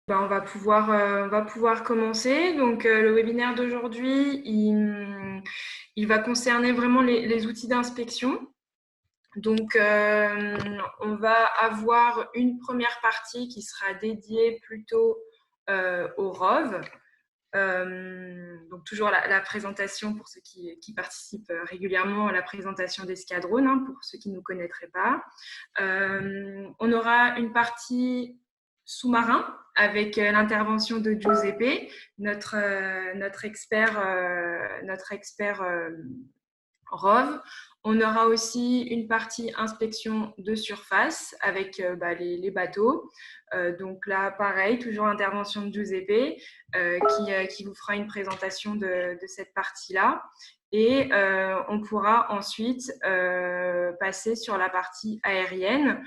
On va pouvoir commencer. Donc, le webinaire d'aujourd'hui, il va concerner vraiment les outils d'inspection. Donc, on va avoir une première partie qui sera dédiée plutôt au ROV. Donc, toujours la présentation pour ceux qui participent régulièrement à la présentation d'Escadrone, hein, pour ceux qui ne nous connaîtraient pas. On aura une partie sous-marin avec l'intervention de Giuseppe, notre expert ROV. On aura aussi une partie inspection de surface avec les bateaux. Donc là, pareil, toujours intervention de Giuseppe qui vous fera une présentation de cette partie-là. Et on pourra ensuite passer sur la partie aérienne.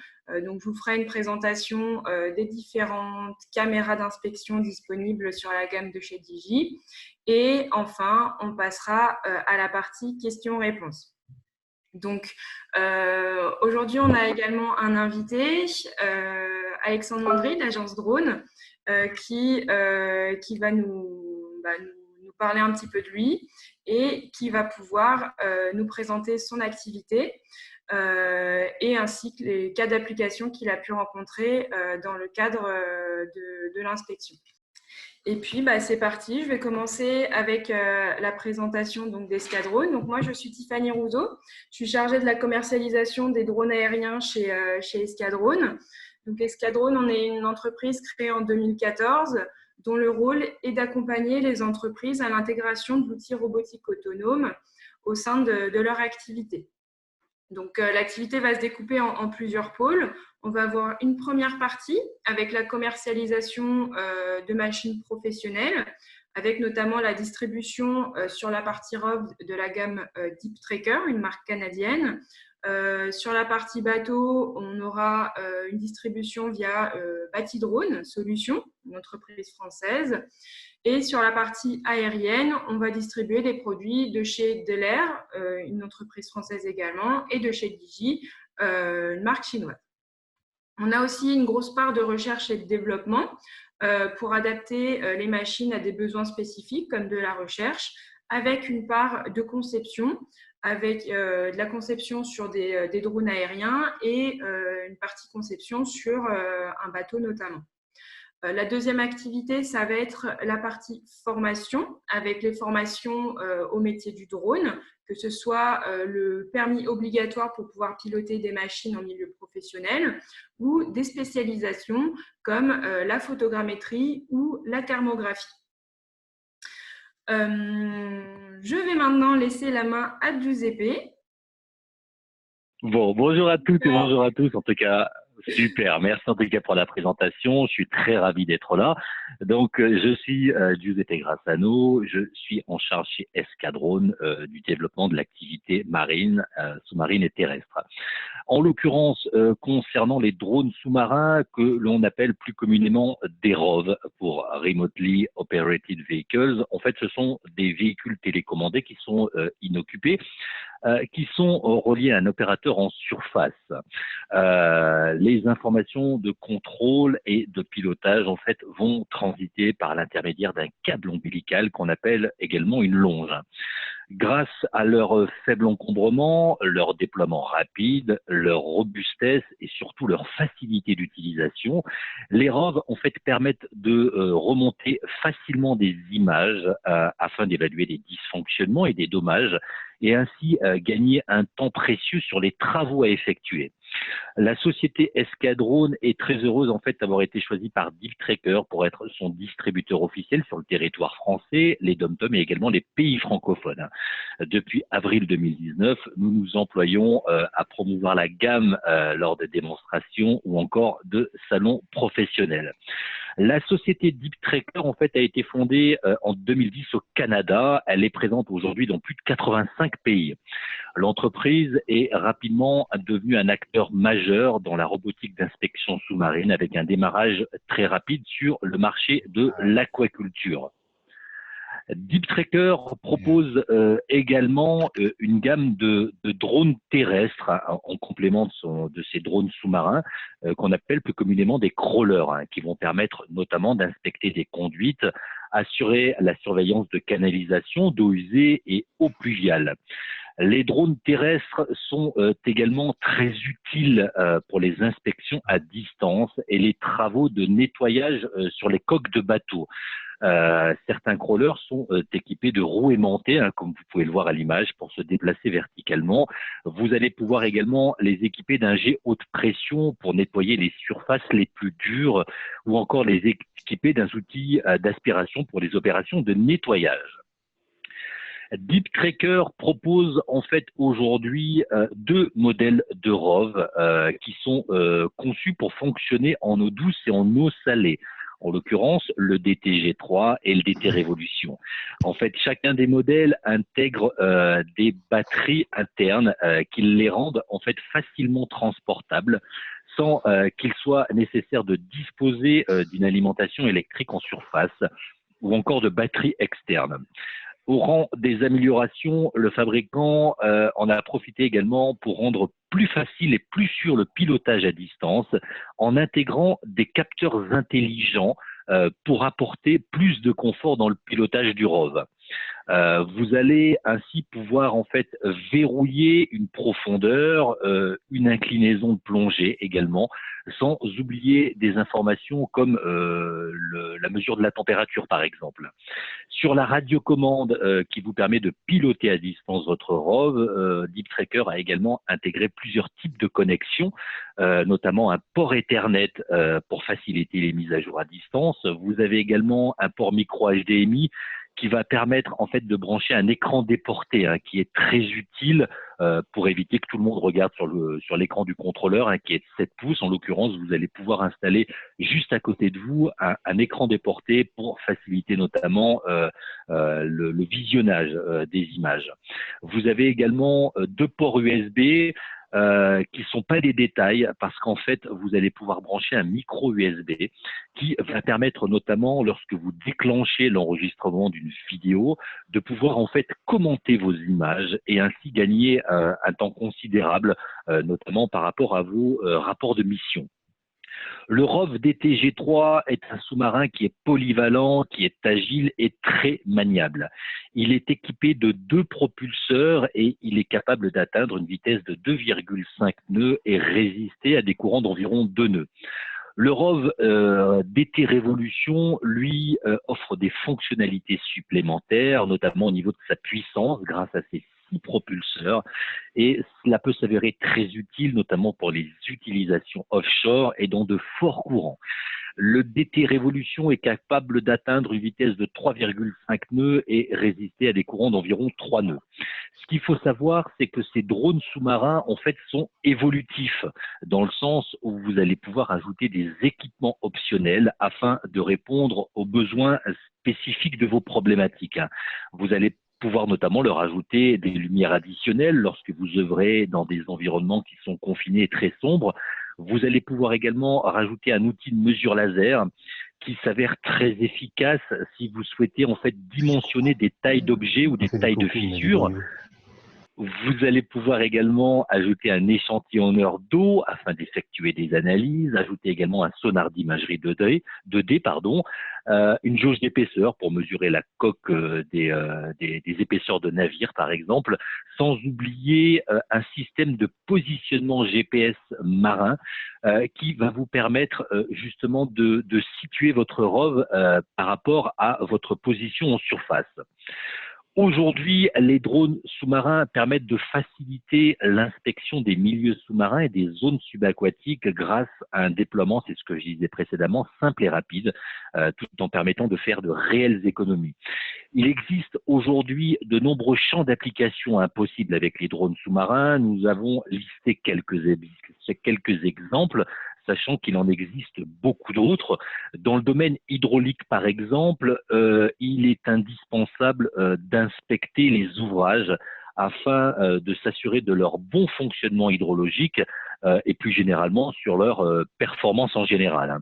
Donc, je vous ferai une présentation des différentes caméras d'inspection disponibles sur la gamme de chez Digi. Et enfin, on passera à la partie questions-réponses. Donc, aujourd'hui, on a également un invité, Alexandre Landry, d'Agence Drone, qui va nous parler un petit peu de lui et qui va pouvoir nous présenter son activité et ainsi que les cas d'application qu'il a pu rencontrer dans le cadre de l'inspection. Et puis, c'est parti. Je vais commencer avec la présentation d'Escadrone. Donc, moi, je suis Tiffany Rousseau. Je suis chargée de la commercialisation des drones aériens chez Escadrone. Donc, Escadrone, on est une entreprise créée en 2014 dont le rôle est d'accompagner les entreprises à l'intégration de l'outil robotique autonome au sein de leur activité. Donc, l'activité va se découper en plusieurs pôles. On va avoir une première partie avec la commercialisation de machines professionnelles, avec notamment la distribution sur la partie ROV de la gamme Deep Tracker, une marque canadienne. Sur la partie bateau, on aura une distribution via Batidrone Solutions, une entreprise française. Et sur la partie aérienne, on va distribuer des produits de chez Delair, une entreprise française également, et de chez Digi, une marque chinoise. On a aussi une grosse part de recherche et de développement pour adapter les machines à des besoins spécifiques comme de la recherche, avec une part de conception, avec de la conception sur des drones aériens et une partie conception sur un bateau notamment. La deuxième activité, ça va être la partie formation, avec les formations au métier du drone, que ce soit le permis obligatoire pour pouvoir piloter des machines en milieu professionnel ou des spécialisations comme la photogrammétrie ou la thermographie. Je vais maintenant laisser la main à Giuseppe. Bon, bonjour à toutes et bonjour à tous. En tout cas, super. Merci en tout cas pour la présentation. Je suis très ravi d'être là. Donc, je suis Giuseppe Grassano. Je suis en charge chez Escadrone du développement de l'activité marine, sous-marine et terrestre. En l'occurrence, concernant les drones sous-marins que l'on appelle plus communément des ROV pour Remotely Operated Vehicles, en fait, ce sont des véhicules télécommandés qui sont inoccupés, qui sont reliés à un opérateur en surface. Les informations de contrôle et de pilotage, en fait, vont transiter par l'intermédiaire d'un câble ombilical qu'on appelle également une longe. Grâce à leur faible encombrement, leur déploiement rapide, leur robustesse et surtout leur facilité d'utilisation, les ROV en fait permettent de remonter facilement des images afin d'évaluer les dysfonctionnements et des dommages et ainsi gagner un temps précieux sur les travaux à effectuer. La société Escadrone est très heureuse en fait d'avoir été choisie par Deep Tracker pour être son distributeur officiel sur le territoire français, les DOM-TOM et également les pays francophones. Depuis avril 2019, nous nous employons à promouvoir la gamme lors de démonstrations ou encore de salons professionnels. La société Deep Tracker en fait a été fondée en 2010 au Canada. Elle est présente aujourd'hui dans plus de 85 pays. L'entreprise est rapidement devenue un acteur majeur dans la robotique d'inspection sous-marine avec un démarrage très rapide sur le marché de l'aquaculture. Deep Tracker propose également une gamme de drones terrestres en complément de ces drones sous-marins qu'on appelle plus communément des crawlers, qui vont permettre notamment d'inspecter des conduites, assurer la surveillance de canalisation, d'eau usée et eau pluviale. Les drones terrestres sont également très utiles pour les inspections à distance et les travaux de nettoyage sur les coques de bateaux. Certains crawlers sont équipés de roues aimantées, comme vous pouvez le voir à l'image, pour se déplacer verticalement. Vous allez pouvoir également les équiper d'un jet haute pression pour nettoyer les surfaces les plus dures ou encore les équiper d'un outil d'aspiration pour les opérations de nettoyage. Deep Tracker propose en fait aujourd'hui deux modèles de ROV qui sont conçus pour fonctionner en eau douce et en eau salée. En l'occurrence, le DTG3 et le DT Révolution. En fait, chacun des modèles intègre des batteries internes qui les rendent en fait facilement transportables sans qu'il soit nécessaire de disposer d'une alimentation électrique en surface ou encore de batteries externes. Au rang des améliorations, le fabricant en a profité également pour rendre plus facile et plus sûr le pilotage à distance en intégrant des capteurs intelligents pour apporter plus de confort dans le pilotage du ROV. Vous allez ainsi pouvoir en fait verrouiller une profondeur, une inclinaison de plongée également, sans oublier des informations comme la mesure de la température par exemple. Sur la radiocommande qui vous permet de piloter à distance votre ROV, Deep Tracker a également intégré plusieurs types de connexions, notamment un port Ethernet pour faciliter les mises à jour à distance. Vous avez également un port micro HDMI qui va permettre en fait de brancher un écran déporté qui est très utile pour éviter que tout le monde regarde sur l'écran du contrôleur qui est de 7 pouces. En l'occurrence, vous allez pouvoir installer juste à côté de vous un écran déporté pour faciliter notamment le visionnage des images. Vous avez également deux ports USB qui ne sont pas des détails parce qu'en fait, vous allez pouvoir brancher un micro USB qui va permettre notamment, lorsque vous déclenchez l'enregistrement d'une vidéo, de pouvoir en fait commenter vos images et ainsi gagner un temps considérable, notamment par rapport à vos rapports de mission. Le ROV DTG3 est un sous-marin qui est polyvalent, qui est agile et très maniable. Il est équipé de deux propulseurs et il est capable d'atteindre une vitesse de 2,5 nœuds et résister à des courants d'environ 2 nœuds. Le ROV DT Révolution, lui, offre des fonctionnalités supplémentaires, notamment au niveau de sa puissance grâce à ses 6 propulseurs, et cela peut s'avérer très utile, notamment pour les utilisations offshore et dans de forts courants. Le DT Révolution est capable d'atteindre une vitesse de 3,5 nœuds et résister à des courants d'environ 3 nœuds. Ce qu'il faut savoir, c'est que ces drones sous-marins, en fait, sont évolutifs, dans le sens où vous allez pouvoir ajouter des équipements optionnels afin de répondre aux besoins spécifiques de vos problématiques. Vous allez pouvoir notamment leur ajouter des lumières additionnelles lorsque vous œuvrez dans des environnements qui sont confinés et très sombres. Vous allez pouvoir également rajouter un outil de mesure laser qui s'avère très efficace si vous souhaitez en fait dimensionner des tailles d'objets ou des tailles de fissures. Vous allez pouvoir également ajouter un échantillonneur d'eau afin d'effectuer des analyses, ajouter également un sonar d'imagerie 2D, une jauge d'épaisseur pour mesurer la coque des épaisseurs de navires par exemple, sans oublier un système de positionnement GPS marin qui va vous permettre justement de situer votre ROV par rapport à votre position en surface. Aujourd'hui, les drones sous-marins permettent de faciliter l'inspection des milieux sous-marins et des zones subaquatiques grâce à un déploiement, c'est ce que je disais précédemment, simple et rapide, tout en permettant de faire de réelles économies. Il existe aujourd'hui de nombreux champs d'application possibles avec les drones sous-marins. Nous avons listé quelques exemples, sachant qu'il en existe beaucoup d'autres. Dans le domaine hydraulique, par exemple, il est indispensable d'inspecter les ouvrages afin de s'assurer de leur bon fonctionnement hydrologique et plus généralement sur leur performance en général.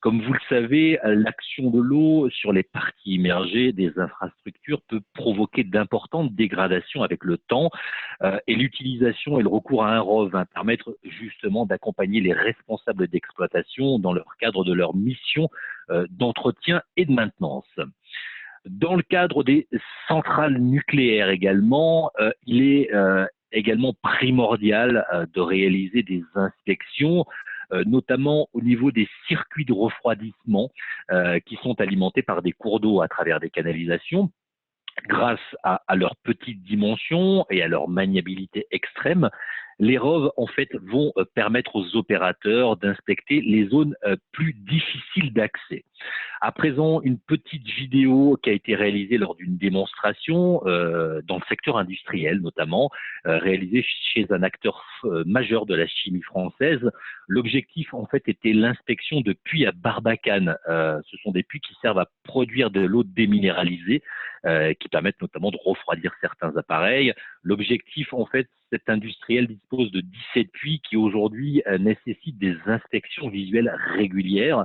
Comme vous le savez, l'action de l'eau sur les parties immergées des infrastructures peut provoquer d'importantes dégradations avec le temps et l'utilisation et le recours à un ROV va permettre justement d'accompagner les responsables d'exploitation dans leur cadre de leur mission d'entretien et de maintenance. Dans le cadre des centrales nucléaires également, il est également primordial de réaliser des inspections, notamment au niveau des circuits de refroidissement qui sont alimentés par des cours d'eau à travers des canalisations. Grâce à leur petite dimension et à leur maniabilité extrême, les ROV en fait vont permettre aux opérateurs d'inspecter les zones plus difficiles d'accès. À présent, une petite vidéo qui a été réalisée lors d'une démonstration dans le secteur industriel notamment, réalisée chez un acteur majeur de la chimie française. L'objectif en fait était l'inspection de puits à Barbacane. Ce sont des puits qui servent à produire de l'eau déminéralisée, qui permettent notamment de refroidir certains appareils. L'objectif en fait, cet industriel dispose de 17 puits qui aujourd'hui nécessitent des inspections visuelles régulières.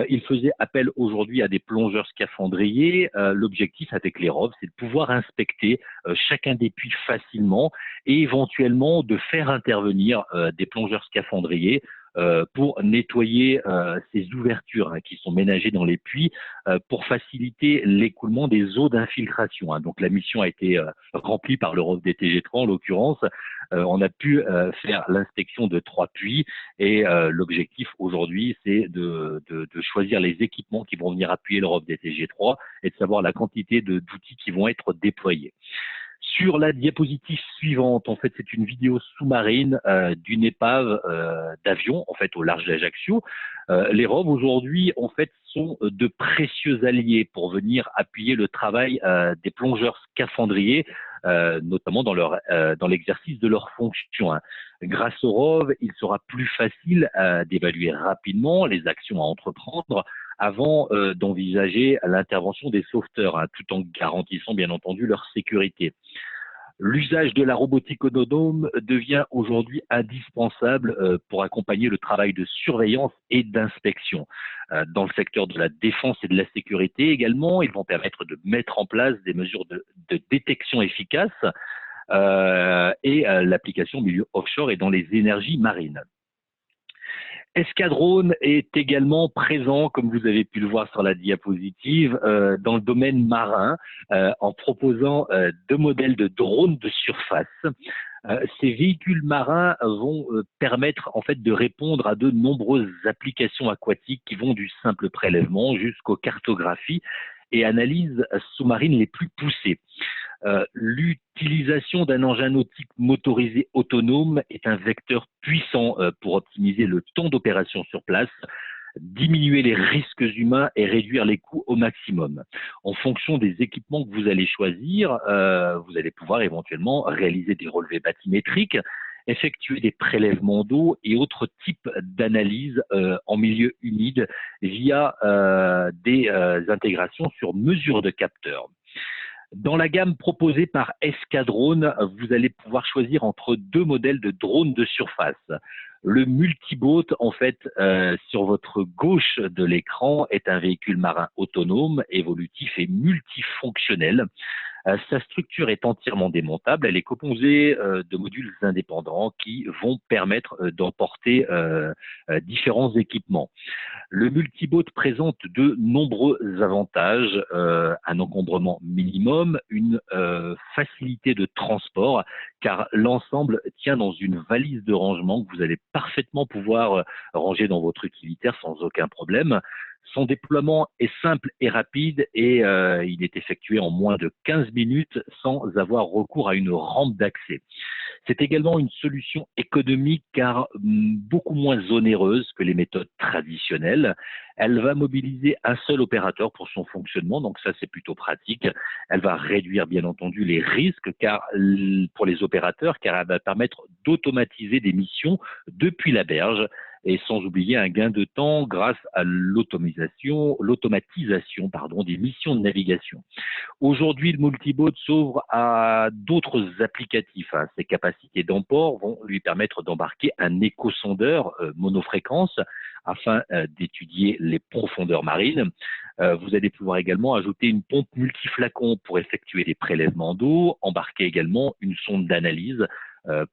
Il faisait appel aujourd'hui à des plongeurs scaphandriers. L'objectif avec les ROV, c'est de pouvoir inspecter chacun des puits facilement et éventuellement de faire intervenir des plongeurs scaphandriers pour nettoyer ces ouvertures qui sont ménagées dans les puits pour faciliter l'écoulement des eaux d'infiltration. Donc la mission a été remplie par le ROV DTG3 en l'occurrence. On a pu faire l'inspection de 3 puits et l'objectif aujourd'hui c'est de choisir les équipements qui vont venir appuyer le ROV DTG3 et de savoir la quantité d'outils qui vont être déployés. Sur la diapositive suivante, en fait, c'est une vidéo sous-marine d'une épave d'avion, en fait, au large d'Ajaccio. Les ROV aujourd'hui, en fait, sont de précieux alliés pour venir appuyer le travail des plongeurs scaphandriers, notamment dans l'exercice de leurs fonctions. Grâce au ROV, il sera plus facile d'évaluer rapidement les actions à entreprendre avant d'envisager l'intervention des sauveteurs, tout en garantissant bien entendu leur sécurité. L'usage de la robotique autonome devient aujourd'hui indispensable pour accompagner le travail de surveillance et d'inspection. Dans le secteur de la défense et de la sécurité également, ils vont permettre de mettre en place des mesures de détection efficaces et l'application au milieu offshore et dans les énergies marines. Escadrone est également présent, comme vous avez pu le voir sur la diapositive, dans le domaine marin, en proposant 2 modèles de drones de surface. Ces véhicules marins vont permettre en fait de répondre à de nombreuses applications aquatiques qui vont du simple prélèvement jusqu'aux cartographies et analyses sous-marines les plus poussées. L'utilisation d'un engin nautique motorisé autonome est un vecteur puissant pour optimiser le temps d'opération sur place, diminuer les risques humains et réduire les coûts au maximum. En fonction des équipements que vous allez choisir, vous allez pouvoir éventuellement réaliser des relevés bathymétriques, effectuer des prélèvements d'eau et autres types d'analyses en milieu humide via des intégrations sur mesure de capteurs. Dans la gamme proposée par Escadrone, vous allez pouvoir choisir entre 2 modèles de drones de surface. Le multiboat, en fait, sur votre gauche de l'écran, est un véhicule marin autonome, évolutif et multifonctionnel. Sa structure est entièrement démontable. Elle est composée de modules indépendants qui vont permettre d'emporter différents équipements. Le multiboat présente de nombreux avantages, un encombrement minimum, une facilité de transport, car l'ensemble tient dans une valise de rangement que vous allez parfaitement pouvoir ranger dans votre utilitaire sans aucun problème. Son déploiement est simple et rapide et il est effectué en moins de 15 minutes sans avoir recours à une rampe d'accès. C'est également une solution économique car beaucoup moins onéreuse que les méthodes traditionnelles. Elle va mobiliser un seul opérateur pour son fonctionnement, donc ça c'est plutôt pratique. Elle va réduire bien entendu les risques pour les opérateurs car elle va permettre d'automatiser des missions depuis la berge. et sans oublier un gain de temps grâce à l'automatisation des missions de navigation. Aujourd'hui, le multiboat s'ouvre à d'autres applicatifs. Ses capacités d'emport vont lui permettre d'embarquer un échosondeur monofréquence afin d'étudier les profondeurs marines. Vous allez pouvoir également ajouter une pompe multiflacon pour effectuer des prélèvements d'eau, embarquer également une sonde d'analyse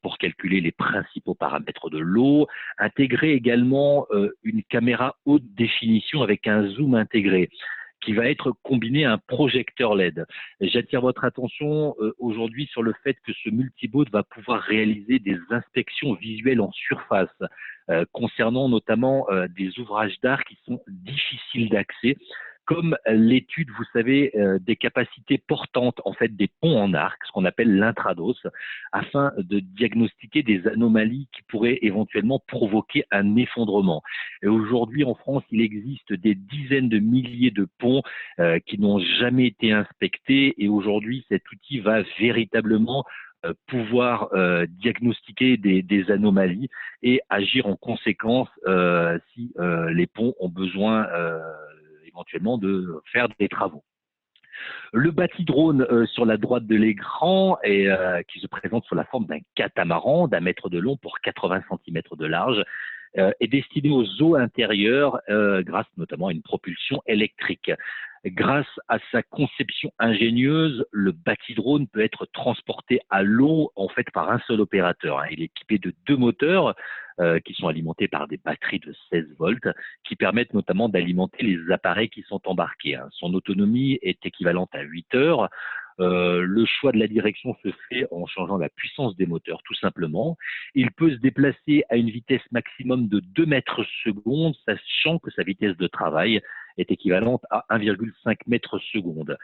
pour calculer les principaux paramètres de l'eau, intégrer également une caméra haute définition avec un zoom intégré qui va être combiné à un projecteur LED. J'attire votre attention aujourd'hui sur le fait que ce multiboat va pouvoir réaliser des inspections visuelles en surface, concernant notamment des ouvrages d'art qui sont difficiles d'accès, comme l'étude, vous savez, des capacités portantes en fait des ponts en arc, ce qu'on appelle l'intrados, afin de diagnostiquer des anomalies qui pourraient éventuellement provoquer un effondrement. Et aujourd'hui, en France, il existe des dizaines de milliers de ponts qui n'ont jamais été inspectés, et aujourd'hui, cet outil va véritablement pouvoir diagnostiquer des anomalies et agir en conséquence si les ponts ont besoin éventuellement de faire des travaux. Le bâti-drone sur la droite de l'écran qui se présente sous la forme d'un catamaran d'un mètre de long pour 80 cm de large est destiné aux eaux intérieures grâce notamment à une propulsion électrique. Grâce à sa conception ingénieuse, le bâti-drone peut être transporté à l'eau en fait par un seul opérateur. Il est équipé de 2 moteurs qui sont alimentés par des batteries de 16 volts qui permettent notamment d'alimenter les appareils qui sont embarqués. Son autonomie est équivalente à 8 heures. Le choix de la direction se fait en changeant la puissance des moteurs, tout simplement. Il peut se déplacer à une vitesse maximum de 2 mètres secondes, sachant que sa vitesse de travail est équivalente à 1,5 mètres seconde.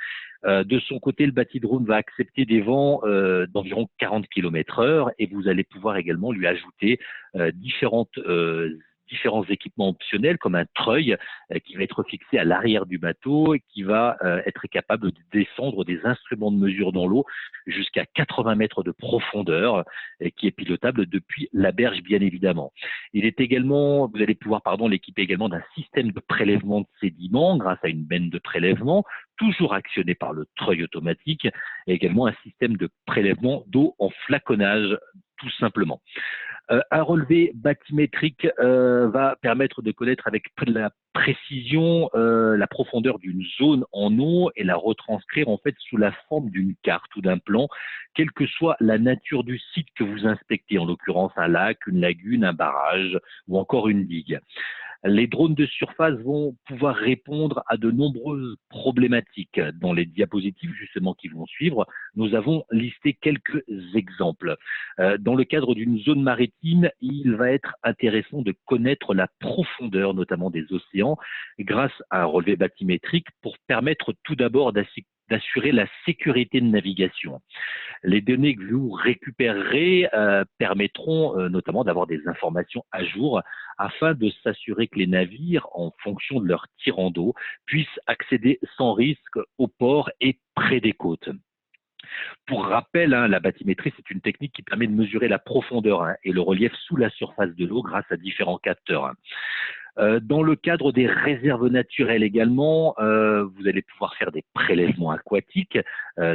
De son côté, le bâti-drone va accepter des vents d'environ 40 km/h et vous allez pouvoir également lui ajouter différents équipements optionnels comme un treuil qui va être fixé à l'arrière du bateau et qui va être capable de descendre des instruments de mesure dans l'eau jusqu'à 80 mètres de profondeur et qui est pilotable depuis la berge bien évidemment. Vous allez pouvoir l'équiper également d'un système de prélèvement de sédiments grâce à une benne de prélèvement toujours actionné par le treuil automatique et également un système de prélèvement d'eau en flaconnage tout simplement. Un relevé bathymétrique va permettre de connaître avec la précision la profondeur d'une zone en eau et la retranscrire en fait sous la forme d'une carte ou d'un plan, quelle que soit la nature du site que vous inspectez, en l'occurrence un lac, une lagune, un barrage ou encore une digue. Les drones de surface vont pouvoir répondre à de nombreuses problématiques. Dans les diapositives justement qui vont suivre, nous avons listé quelques exemples. Dans le cadre d'une zone maritime, il va être intéressant de connaître la profondeur notamment des océans grâce à un relevé bathymétrique pour permettre tout d'abord d'assurer la sécurité de navigation. Les données que vous récupérerez permettront notamment d'avoir des informations à jour afin de s'assurer que les navires, en fonction de leur tirant d'eau, puissent accéder sans risque au port et près des côtes. Pour rappel, la bathymétrie, c'est une technique qui permet de mesurer la profondeur et le relief sous la surface de l'eau grâce à différents capteurs. Dans le cadre des réserves naturelles également, vous allez pouvoir faire des prélèvements aquatiques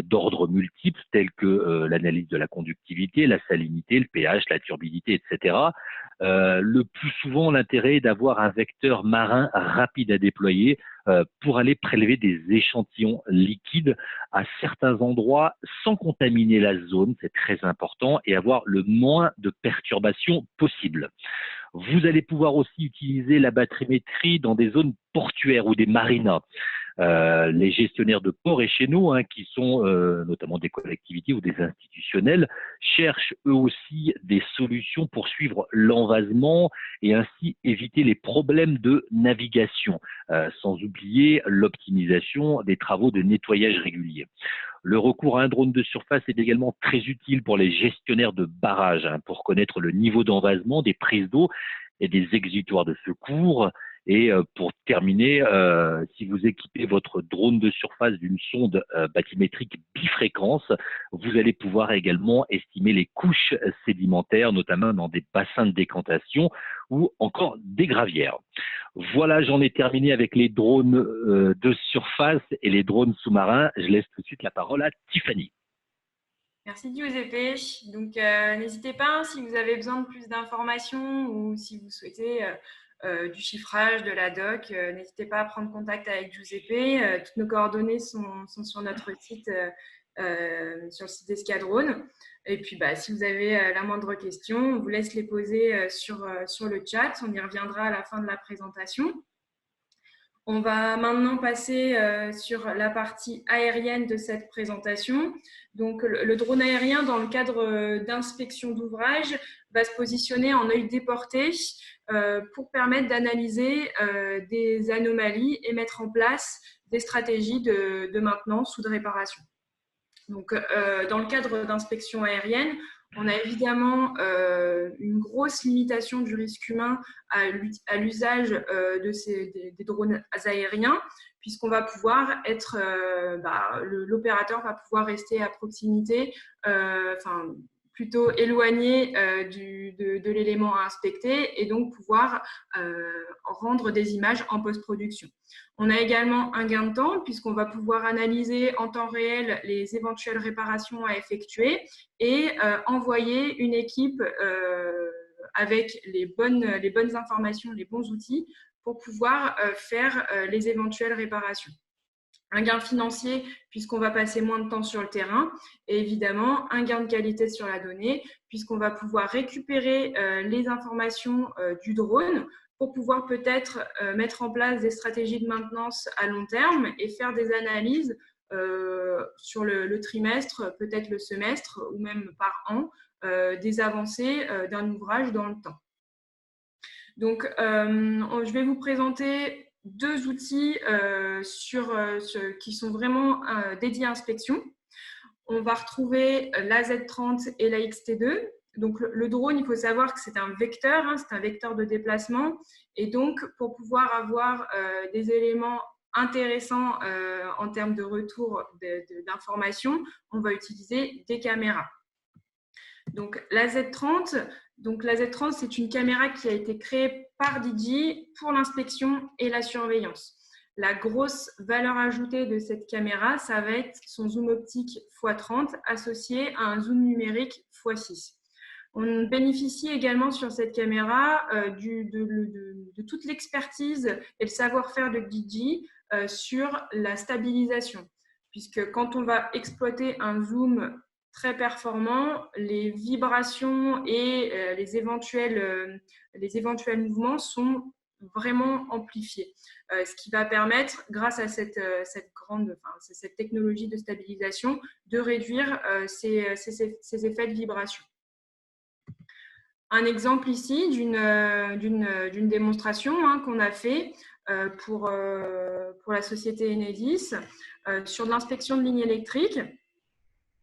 d'ordre multiple, tels que l'analyse de la conductivité, la salinité, le pH, la turbidité, etc. Le plus souvent, l'intérêt est d'avoir un vecteur marin rapide à déployer pour aller prélever des échantillons liquides à certains endroits sans contaminer la zone, c'est très important, et avoir le moins de perturbations possible. Vous allez pouvoir aussi utiliser la bathymétrie dans des zones portuaires ou des marinas. Les gestionnaires de ports et chez nous, qui sont notamment des collectivités ou des institutionnels, cherchent eux aussi des solutions pour suivre l'envasement et ainsi éviter les problèmes de navigation, sans oublier l'optimisation des travaux de nettoyage réguliers. Le recours à un drone de surface est également très utile pour les gestionnaires de barrages, pour connaître le niveau d'envasement des prises d'eau et des exutoires de secours. Et pour terminer, si vous équipez votre drone de surface d'une sonde bathymétrique bifréquence, vous allez pouvoir également estimer les couches sédimentaires, notamment dans des bassins de décantation ou encore des gravières. Voilà, j'en ai terminé avec les drones de surface et les drones sous-marins. Je laisse tout de suite la parole à Tiffany. Merci Giuseppe. Donc, n'hésitez pas si vous avez besoin de plus d'informations ou si vous souhaitez du chiffrage, de la doc, n'hésitez pas à prendre contact avec Giuseppe. Toutes nos coordonnées sont sur notre site, sur le site d'Escadrone. Et puis, si vous avez la moindre question, on vous laisse les poser sur le chat. On y reviendra à la fin de la présentation. On va maintenant passer sur la partie aérienne de cette présentation. Donc, le drone aérien, dans le cadre d'inspection d'ouvrage, va se positionner en œil déporté pour permettre d'analyser des anomalies et mettre en place des stratégies de maintenance ou de réparation. Donc, dans le cadre d'inspection aérienne, on a évidemment une grosse limitation du risque humain à l'usage des drones aériens, puisqu'on va pouvoir être, l'opérateur va pouvoir rester à proximité, plutôt éloigné de l'élément à inspecter et donc pouvoir rendre des images en post-production. On a également un gain de temps puisqu'on va pouvoir analyser en temps réel les éventuelles réparations à effectuer et envoyer une équipe avec les bonnes informations, les bons outils pour pouvoir faire les éventuelles réparations. Un gain financier puisqu'on va passer moins de temps sur le terrain et évidemment un gain de qualité sur la donnée puisqu'on va pouvoir récupérer les informations du drone pour pouvoir peut-être mettre en place des stratégies de maintenance à long terme et faire des analyses sur le trimestre, peut-être le semestre ou même par an, des avancées d'un ouvrage dans le temps. Donc, je vais vous présenter deux outils qui sont vraiment dédiés à inspection. On va retrouver la Z30 et la XT2. Donc, le drone, il faut savoir que c'est un vecteur, c'est un vecteur de déplacement. Et donc, pour pouvoir avoir des éléments intéressants en termes de retour d'informations, on va utiliser des caméras. Donc, la Z30, c'est une caméra qui a été créée par DJI pour l'inspection et la surveillance. La grosse valeur ajoutée de cette caméra, ça va être son zoom optique x30 associé à un zoom numérique x6. On bénéficie également sur cette caméra de toute l'expertise et le savoir-faire de DJI sur la stabilisation, puisque quand on va exploiter un zoom très performant, les vibrations et les éventuels mouvements sont vraiment amplifiés. Ce qui va permettre, grâce à cette technologie de stabilisation, de réduire ces effets de vibration. Un exemple ici d'une démonstration qu'on a fait pour la société Enedis sur l'inspection de lignes électriques.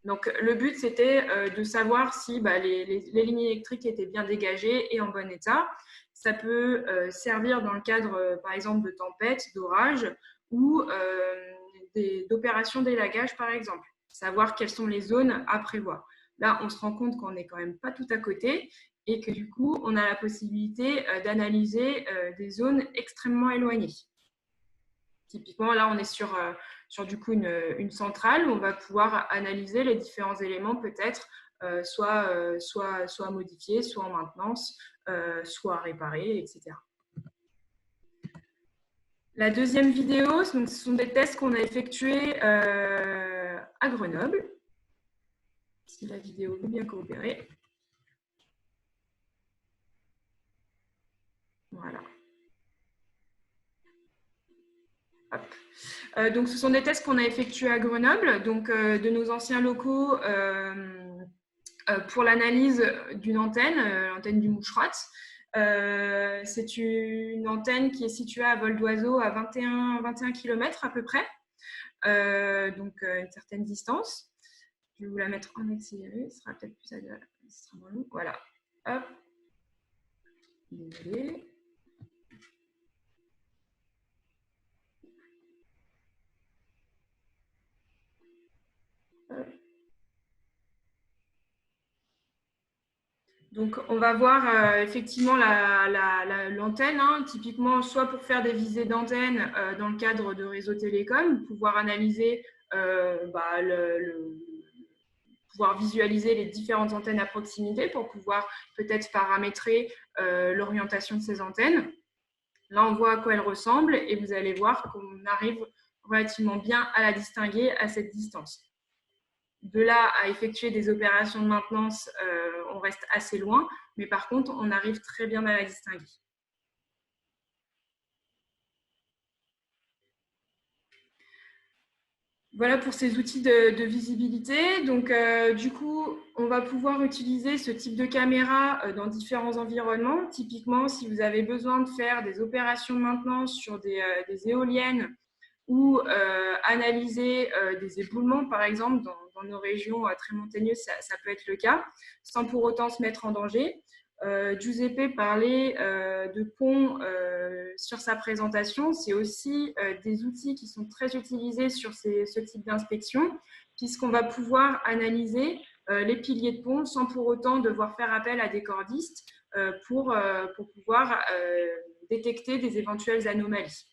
Donc, le but, c'était de savoir si les lignes électriques étaient bien dégagées et en bon état. Ça peut servir dans le cadre, par exemple, de tempêtes, d'orages ou d'opérations d'élagage, par exemple. Savoir quelles sont les zones à prévoir. Là, on se rend compte qu'on n'est quand même pas tout à côté et que du coup, on a la possibilité d'analyser des zones extrêmement éloignées. Typiquement, là, on est sur du coup une centrale où on va pouvoir analyser les différents éléments peut-être soit modifiés, soit en maintenance, soit réparés, etc. La deuxième vidéo, ce sont des tests qu'on a effectués à Grenoble. Si la vidéo veut bien coopérer. Voilà. Donc, ce sont des tests qu'on a effectués à Grenoble, donc de nos anciens locaux pour l'analyse d'une antenne, l'antenne du Moucherat. C'est une antenne qui est située à vol d'oiseau à 21 km à peu près, donc une certaine distance. Je vais vous la mettre en accéléré, ce sera peut-être plus agréable. Ce sera moins long. Voilà. Hop. Désolé. Donc, on va voir effectivement l'antenne, hein, typiquement soit pour faire des visées d'antenne dans le cadre de réseaux télécoms, pouvoir analyser, pouvoir visualiser les différentes antennes à proximité pour pouvoir peut-être paramétrer l'orientation de ces antennes. Là, on voit à quoi elles ressemblent et vous allez voir qu'on arrive relativement bien à la distinguer à cette distance. De là à effectuer des opérations de maintenance, on reste assez loin, mais par contre, on arrive très bien à la distinguer. Voilà pour ces outils de visibilité. Donc, du coup, on va pouvoir utiliser ce type de caméra dans différents environnements. Typiquement, si vous avez besoin de faire des opérations de maintenance sur des éoliennes ou analyser des éboulements, par exemple, dans nos régions très montagneuses, ça peut être le cas, sans pour autant se mettre en danger. Giuseppe parlait de ponts sur sa présentation. C'est aussi des outils qui sont très utilisés sur ce type d'inspection, puisqu'on va pouvoir analyser les piliers de pont sans pour autant devoir faire appel à des cordistes pour pouvoir détecter des éventuelles anomalies.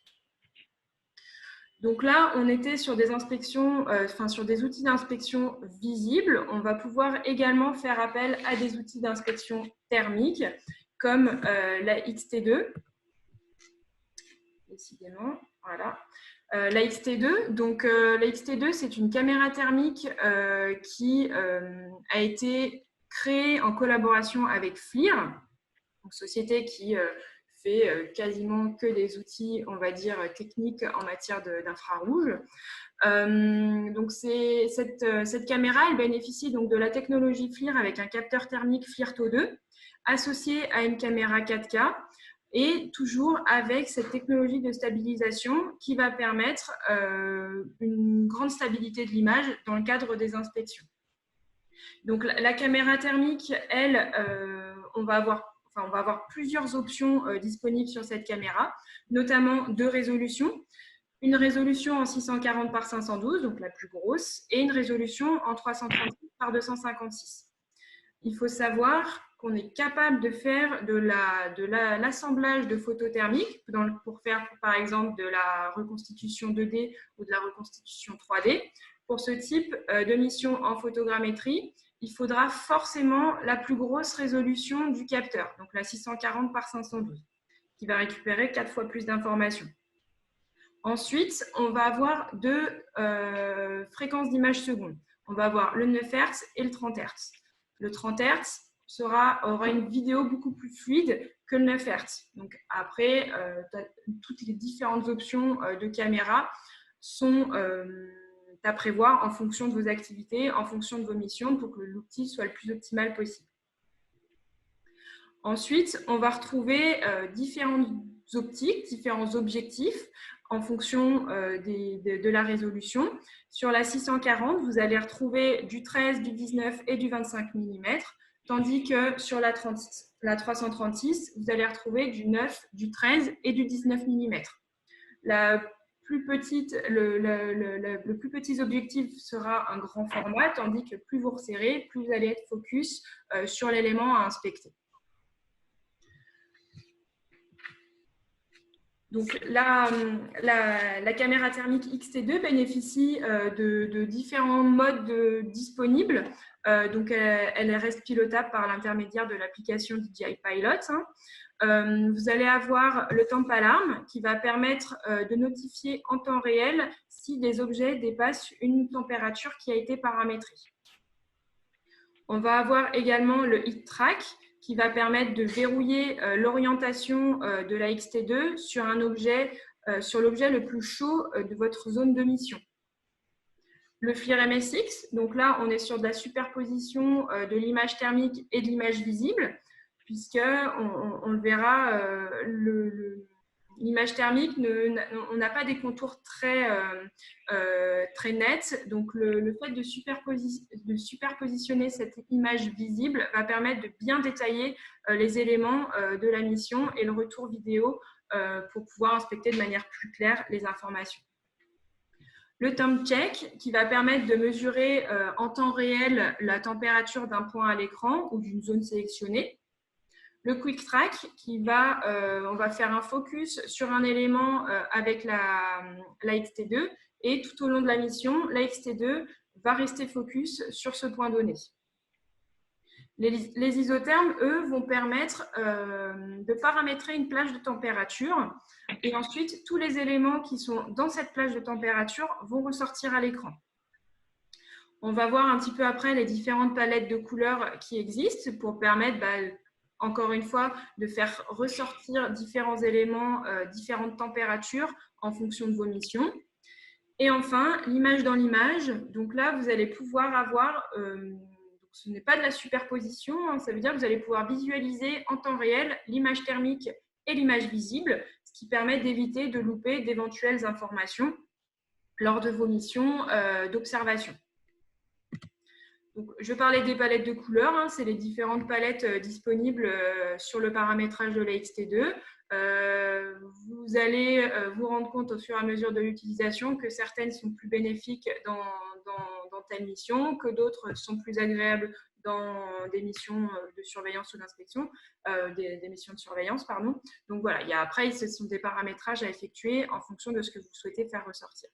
Donc là, on était sur des inspections, sur des outils d'inspection visibles. On va pouvoir également faire appel à des outils d'inspection thermique, comme la XT2. Décidément, voilà. La XT2, donc la XT2, c'est une caméra thermique qui a été créée en collaboration avec FLIR, une société qui fait quasiment que des outils, on va dire, techniques en matière d'infrarouge. Donc cette caméra, elle bénéficie donc de la technologie FLIR avec un capteur thermique FLIR-TO 2 associé à une caméra 4K et toujours avec cette technologie de stabilisation qui va permettre une grande stabilité de l'image dans le cadre des inspections. Donc la caméra thermique, elle, on va avoir plusieurs options disponibles sur cette caméra, notamment deux résolutions. Une résolution en 640 par 512, donc la plus grosse, et une résolution en 336 par 256. Il faut savoir qu'on est capable de faire de l'assemblage de photos thermiques pour faire, par exemple, de la reconstitution 2D ou de la reconstitution 3D. Pour ce type de mission en photogrammétrie, il faudra forcément la plus grosse résolution du capteur, donc la 640 par 512, qui va récupérer 4 fois plus d'informations. Ensuite, on va avoir deux fréquences d'image seconde. On va avoir le 9 Hz et le 30 Hz. Le 30 Hz aura une vidéo beaucoup plus fluide que le 9 Hz. Donc après, toutes les différentes options de caméra sont à prévoir en fonction de vos activités, en fonction de vos missions, pour que l'outil soit le plus optimal possible. Ensuite, on va retrouver différentes optiques, différents objectifs en fonction de la résolution. Sur la 640, vous allez retrouver du 13, du 19 et du 25 mm, tandis que sur la 336, vous allez retrouver du 9, du 13 et du 19 mm. Le plus petit objectif sera un grand format, tandis que plus vous resserrez, plus vous allez être focus sur l'élément à inspecter. Donc, la caméra thermique XT2 bénéficie de différents modes disponibles. Donc, elle reste pilotable par l'intermédiaire de l'application DJI Pilot. Vous allez avoir le temp alarme qui va permettre de notifier en temps réel si des objets dépassent une température qui a été paramétrée. On va avoir également le heat track qui va permettre de verrouiller l'orientation de la XT2 sur un objet, sur l'objet le plus chaud de votre zone de mission. Le FLIR MSX, donc là, on est sur de la superposition de l'image thermique et de l'image visible, puisqu'on le verra, l'image thermique, on n'a pas des contours très nets. Donc, le fait de superpositionner cette image visible va permettre de bien détailler les éléments de la mission et le retour vidéo pour pouvoir inspecter de manière plus claire les informations. Le temp check qui va permettre de mesurer en temps réel la température d'un point à l'écran ou d'une zone sélectionnée. Le quick track on va faire un focus sur un élément avec la XT2 et tout au long de la mission, la XT2 va rester focus sur ce point donné. Les isothermes, eux, vont permettre de paramétrer une plage de température et ensuite, tous les éléments qui sont dans cette plage de température vont ressortir à l'écran. On va voir un petit peu après les différentes palettes de couleurs qui existent pour permettre, encore une fois, de faire ressortir différents éléments, différentes températures en fonction de vos missions. Et enfin, l'image dans l'image. Donc là, vous allez pouvoir avoir... ce n'est pas de la superposition, hein, ça veut dire que vous allez pouvoir visualiser en temps réel l'image thermique et l'image visible, ce qui permet d'éviter de louper d'éventuelles informations lors de vos missions d'observation. Donc, je parlais des palettes de couleurs, hein, c'est les différentes palettes disponibles sur le paramétrage de la XT2. Vous allez vous rendre compte au fur et à mesure de l'utilisation que certaines sont plus bénéfiques dans telle mission, que d'autres sont plus agréables dans des missions de surveillance ou d'inspection, des missions de surveillance, pardon. Donc voilà, après, ce sont des paramétrages à effectuer en fonction de ce que vous souhaitez faire ressortir.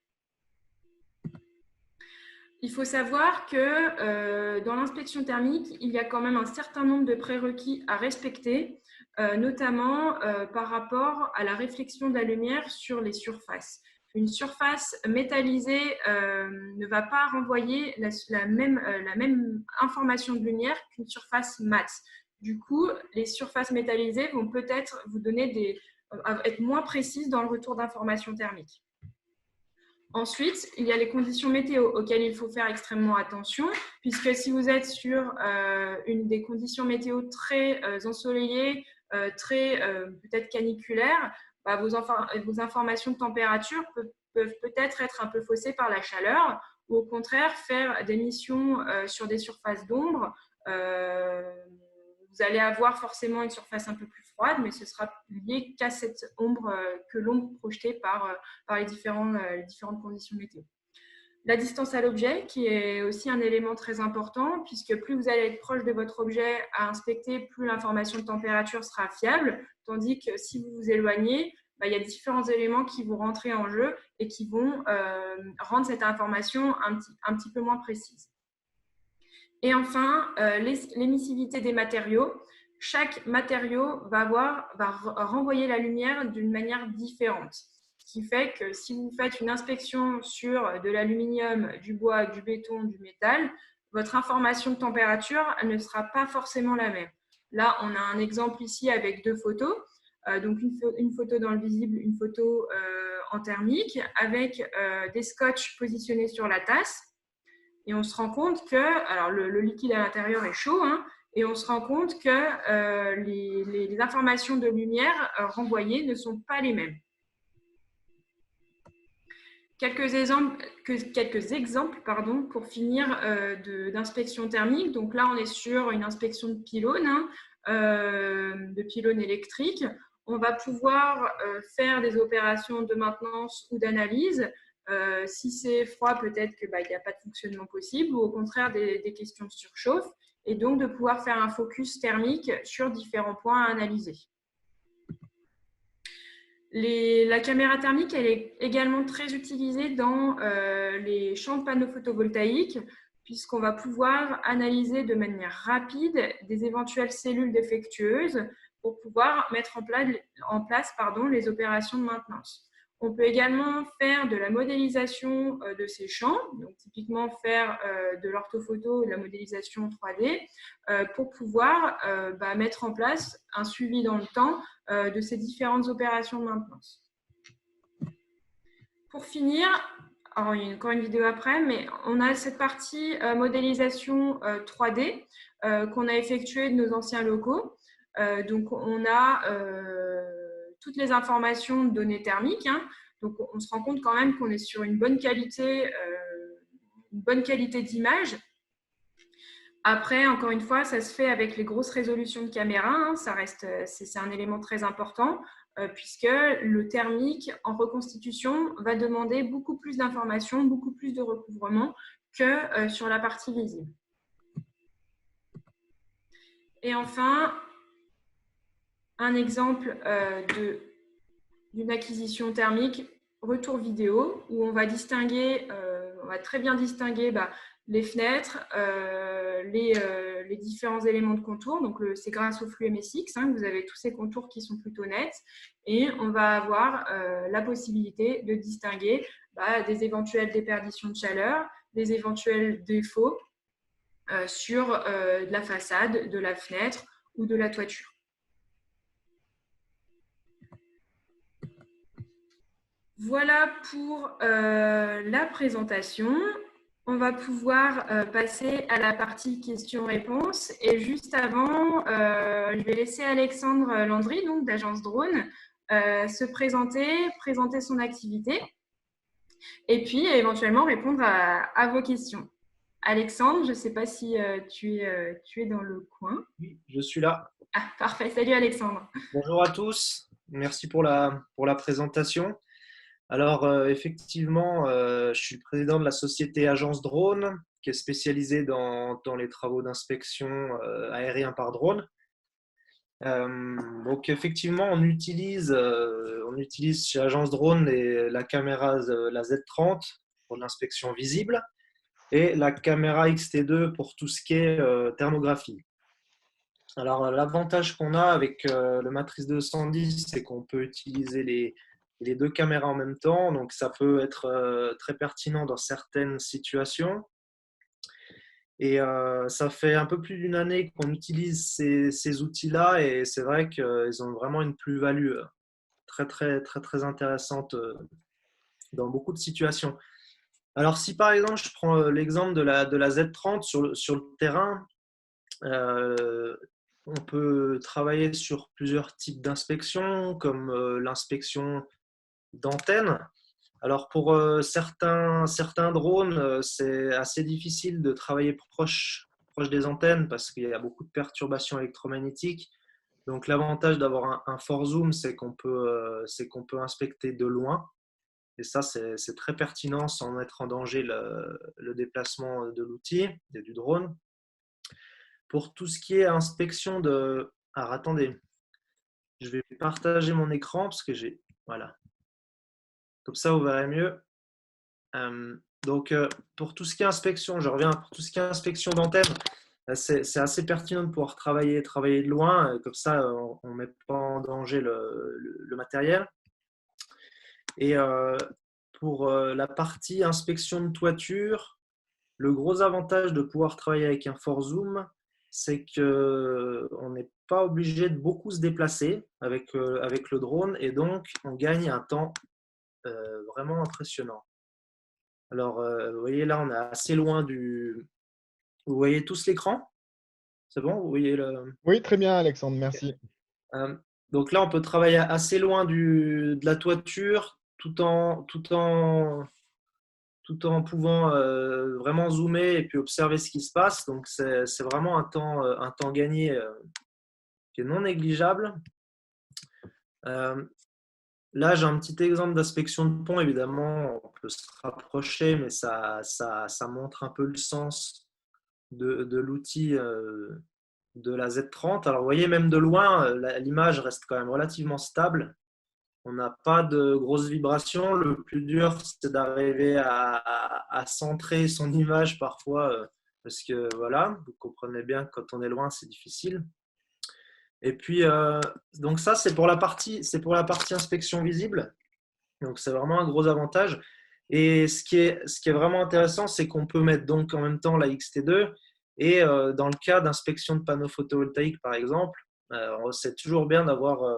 Il faut savoir que dans l'inspection thermique, il y a quand même un certain nombre de prérequis à respecter, notamment par rapport à la réflexion de la lumière sur les surfaces. Une surface métallisée ne va pas renvoyer la même information de lumière qu'une surface mate. Du coup, les surfaces métallisées vont peut-être vous donner être moins précises dans le retour d'informations thermiques. Ensuite, il y a les conditions météo auxquelles il faut faire extrêmement attention, puisque si vous êtes sur des conditions météo très ensoleillées, très peut-être caniculaires, vos informations de température peuvent peut-être être un peu faussées par la chaleur, ou au contraire faire des missions sur des surfaces d'ombre. Vous allez avoir forcément une surface un peu plus froide, mais ce sera lié qu'à cette ombre, que l'ombre projetée par les différentes conditions météo. La distance à l'objet, qui est aussi un élément très important, puisque plus vous allez être proche de votre objet à inspecter, plus l'information de température sera fiable, tandis que si vous vous éloignez, il y a différents éléments qui vont rentrer en jeu et qui vont rendre cette information un petit peu moins précise. Et enfin, l'émissivité des matériaux. Chaque matériau va renvoyer la lumière d'une manière différente. Ce qui fait que si vous faites une inspection sur de l'aluminium, du bois, du béton, du métal, votre information de température ne sera pas forcément la même. Là, on a un exemple ici avec deux photos. Donc une photo dans le visible, une photo en thermique, avec des scotch positionnés sur la tasse. Et on se rend compte que, alors le liquide à l'intérieur est chaud, hein, et on se rend compte que les informations de lumière renvoyées ne sont pas les mêmes. Quelques exemples pour finir d'inspection thermique. Donc là, on est sur une inspection de pylône, de pylône électrique. On va pouvoir faire des opérations de maintenance ou d'analyse. Si c'est froid, peut-être qu'il n'y a pas de fonctionnement possible, ou au contraire des questions de surchauffe, et donc de pouvoir faire un focus thermique sur différents points à analyser. La caméra thermique, elle est également très utilisée dans les champs de panneaux photovoltaïques, puisqu'on va pouvoir analyser de manière rapide des éventuelles cellules défectueuses pour pouvoir mettre en place les opérations de maintenance. On peut également faire de la modélisation de ces champs, donc typiquement faire de l'orthophoto, de la modélisation 3D, pour pouvoir mettre en place un suivi dans le temps de ces différentes opérations de maintenance. Pour finir, alors il y a encore une vidéo après, mais on a cette partie modélisation 3D qu'on a effectuée de nos anciens locaux. Donc on a toutes les informations de données thermiques, hein. Donc on se rend compte quand même qu'on est sur une bonne qualité d'image. Après, encore une fois, ça se fait avec les grosses résolutions de caméra, hein, c'est un élément très important puisque le thermique en reconstitution va demander beaucoup plus d'informations, beaucoup plus de recouvrement que sur la partie visible. Et enfin, un exemple d'une acquisition thermique, retour vidéo, où on va très bien distinguer les fenêtres, les différents éléments de contour. Donc, c'est grâce au flux MSX que vous avez tous ces contours qui sont plutôt nets. Et on va avoir la possibilité de distinguer des éventuelles déperditions de chaleur, des éventuels défauts sur de la façade, de la fenêtre ou de la toiture. Voilà pour la présentation. On va pouvoir passer à la partie questions-réponses. Et juste avant, je vais laisser Alexandre Landry, donc d'Agence Drone, se présenter son activité et puis éventuellement répondre à vos questions. Alexandre, je ne sais pas si tu es dans le coin. Oui, je suis là. Ah, parfait. Salut Alexandre. Bonjour à tous. Merci pour la présentation. Alors, effectivement, je suis le président de la société Agence Drone, qui est spécialisée dans les travaux d'inspection aérien par drone. Donc, effectivement, on utilise chez Agence Drone la caméra la Z30 pour l'inspection visible et la caméra XT2 pour tout ce qui est thermographie. Alors, l'avantage qu'on a avec le Matrice 210, c'est qu'on peut utiliser les deux caméras en même temps. Donc, ça peut être très pertinent dans certaines situations. Et ça fait un peu plus d'une année qu'on utilise ces outils-là et c'est vrai qu'ils ont vraiment une plus-value très, très, très, très intéressante dans beaucoup de situations. Alors, si par exemple, je prends l'exemple de la Z30 sur le terrain, on peut travailler sur plusieurs types d'inspections, comme l'inspection d'antennes. Alors pour certains drones, c'est assez difficile de travailler proche des antennes parce qu'il y a beaucoup de perturbations électromagnétiques. Donc l'avantage d'avoir un fort zoom, c'est qu'on peut inspecter de loin. Et ça, c'est très pertinent sans mettre en danger le déplacement de l'outil et du drone. Pour tout ce qui est inspection de… Alors, attendez, je vais partager mon écran parce que j'ai… Voilà. Comme ça, vous verrez mieux. Donc, pour tout ce qui est inspection, je reviens pour tout ce qui est inspection d'antenne, c'est assez pertinent de pouvoir travailler de loin. Comme ça, on ne met pas en danger le matériel. Et pour la partie inspection de toiture, le gros avantage de pouvoir travailler avec un fort zoom, c'est qu'on n'est pas obligé de beaucoup se déplacer avec le drone et donc on gagne un temps vraiment impressionnant. Alors, vous voyez là, on est assez loin du… Vous voyez tous l'écran? C'est bon? Vous voyez le… Oui, très bien, Alexandre, merci. Donc là, on peut travailler assez loin de la toiture tout en pouvant vraiment zoomer et puis observer ce qui se passe. Donc, c'est vraiment un temps gagné qui est non négligeable. Là, j'ai un petit exemple d'inspection de pont. Évidemment, on peut se rapprocher, mais ça montre un peu le sens de l'outil de la Z30. Alors, vous voyez, même de loin, l'image reste quand même relativement stable. On n'a pas de grosses vibrations. Le plus dur, c'est d'arriver à centrer son image parfois, parce que voilà, vous comprenez bien que quand on est loin, c'est difficile. Et puis, donc ça, c'est pour la partie inspection visible. Donc, c'est vraiment un gros avantage. Et ce qui est vraiment intéressant, c'est qu'on peut mettre donc en même temps la XT2. Et dans le cas d'inspection de panneaux photovoltaïques, par exemple, c'est toujours bien d'avoir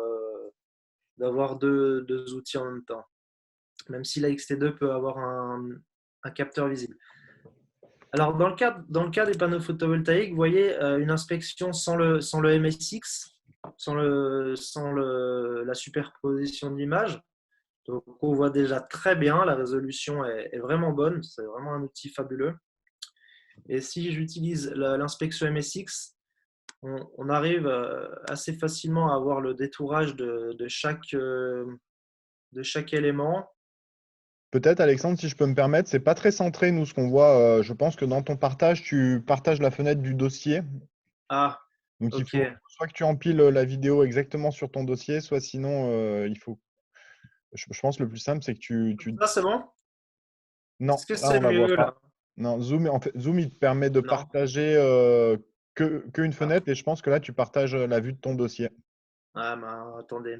deux outils en même temps, même si la XT2 peut avoir un capteur visible. Alors, dans le cas des panneaux photovoltaïques, vous voyez une inspection sans le MSX, sans la superposition d'images. Donc, on voit déjà très bien, la résolution est vraiment bonne, c'est vraiment un outil fabuleux. Et si j'utilise l'inspection MSX, on arrive assez facilement à avoir le détourage de chaque élément. Peut-être, Alexandre, si je peux me permettre, c'est pas très centré, nous, ce qu'on voit. Je pense que dans ton partage, tu partages la fenêtre du dossier. Ah, Donc, il ok. faut soit que tu empiles la vidéo exactement sur ton dossier, soit sinon, il faut. Je pense que le plus simple, c'est que tu. Ça, c'est bon? Non, Est-ce que là, c'est on la voit mieux pas. là? Non, Zoom, en fait, Zoom, il te permet de Non. partager qu'une Ah, fenêtre et je pense que là, tu partages la vue de ton dossier. ah bah, attendez.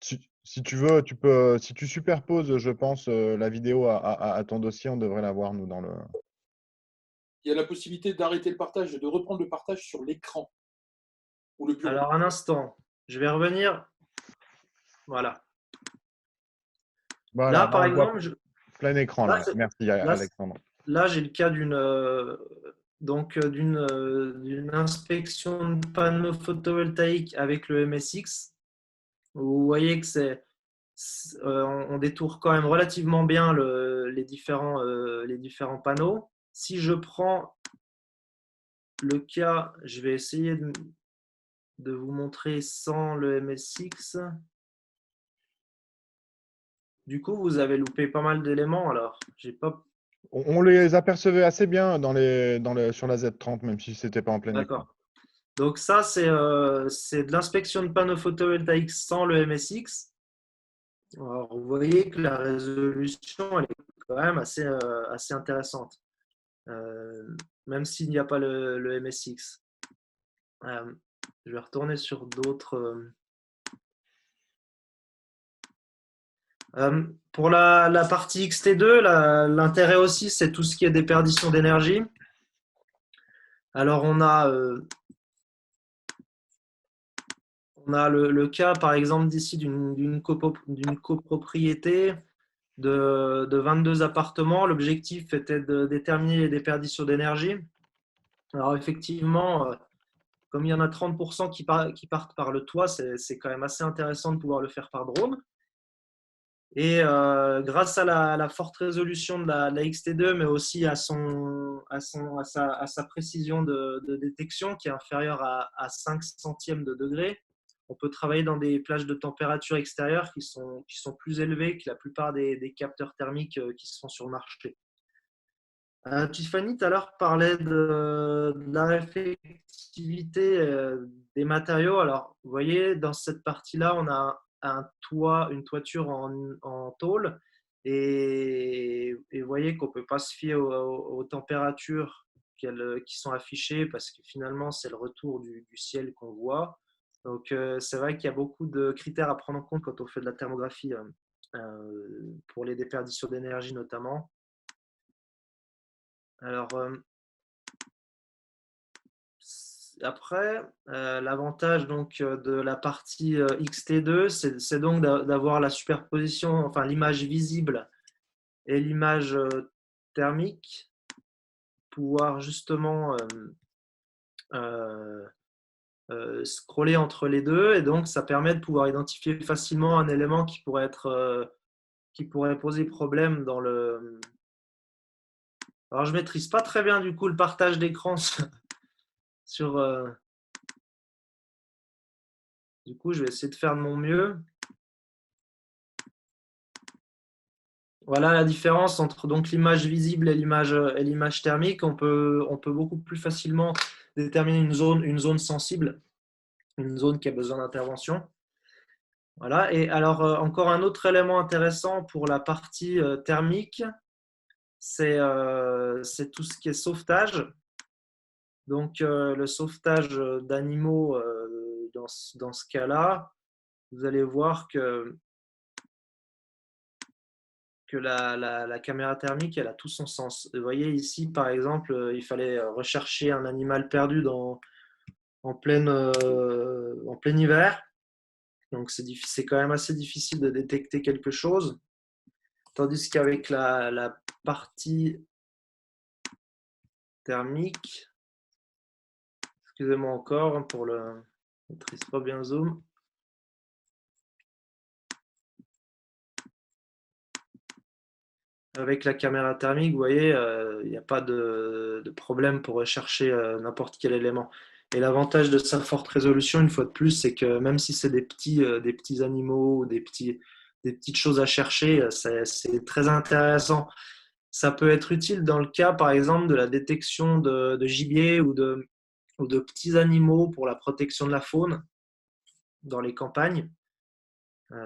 Si tu veux, tu peux, si tu superposes, je pense, la vidéo à ton dossier, on devrait la voir, nous, dans le. Il y a la possibilité d'arrêter le partage et de reprendre le partage sur l'écran ou le bureau. Alors, un instant. Je vais revenir. Voilà. Voilà, Là, là, par on voit exemple, plein écran, là, là. Merci, là, Alexandre. là, j'ai le cas d'une inspection de panneau photovoltaïque avec le MSX. Vous voyez que on détourne quand même relativement bien les différents panneaux. Si je prends le cas, je vais essayer de vous montrer sans le MSX. Du coup, vous avez loupé pas mal d'éléments alors. J'ai pas. On les apercevait assez bien sur la Z30, même si c'était pas en plein écran. D'accord. Donc ça, c'est de l'inspection de panneaux photovoltaïques sans le MSX. Alors, vous voyez que la résolution, elle est quand même assez intéressante, même s'il n'y a pas le MSX. Je vais retourner sur d'autres. Pour la partie XT2, l'intérêt aussi, c'est tout ce qui est déperdition d'énergie. Alors, on a le cas, par exemple, d'ici d'une copropriété de 22 appartements. L'objectif était de déterminer les déperditions d'énergie. Alors, effectivement, comme il y en a 30% qui partent par le toit, c'est quand même assez intéressant de pouvoir le faire par drone. Et grâce à la forte résolution de la XT2, mais aussi à sa précision de détection qui est inférieure à 5 centièmes de degré, on peut travailler dans des plages de température extérieure qui sont plus élevées que la plupart des capteurs thermiques qui sont sur le marché. Tiffany, tout à l'heure, parlait de la réflectivité des matériaux. Alors, vous voyez, dans cette partie-là, on a une toiture en tôle. Et vous voyez qu'on ne peut pas se fier aux températures qui sont affichées parce que finalement, c'est le retour du ciel qu'on voit. Donc, c'est vrai qu'il y a beaucoup de critères à prendre en compte quand on fait de la thermographie pour les déperditions d'énergie notamment. Alors, après, l'avantage donc de la partie XT2, c'est donc d'avoir la superposition, enfin l'image visible et l'image thermique, pouvoir justement scroller entre les deux, et donc ça permet de pouvoir identifier facilement un élément qui pourrait poser problème dans le. Alors, je maîtrise pas très bien du coup le partage d'écran sur. Du coup, je vais essayer de faire de mon mieux. Voilà la différence entre donc l'image visible et l'image thermique. On peut beaucoup plus facilement déterminer une zone sensible, une zone qui a besoin d'intervention. Voilà. Et alors, encore un autre élément intéressant pour la partie thermique, c'est tout ce qui est sauvetage. Donc, le sauvetage d'animaux dans ce cas-là, vous allez voir que la caméra thermique, elle a tout son sens. Vous voyez ici, par exemple, il fallait rechercher un animal perdu en plein hiver. Donc, c'est quand même assez difficile de détecter quelque chose. Tandis qu'avec la partie thermique, excusez-moi encore pour le je ne maîtrise pas bien zoom. avec la caméra thermique, vous voyez, il n'y a pas de problème pour rechercher n'importe quel élément. Et l'avantage de sa forte résolution, une fois de plus, c'est que même si c'est des petits animaux ou des petites choses à chercher, c'est très intéressant. Ça peut être utile dans le cas, par exemple, de la détection de gibier ou de petits animaux pour la protection de la faune dans les campagnes.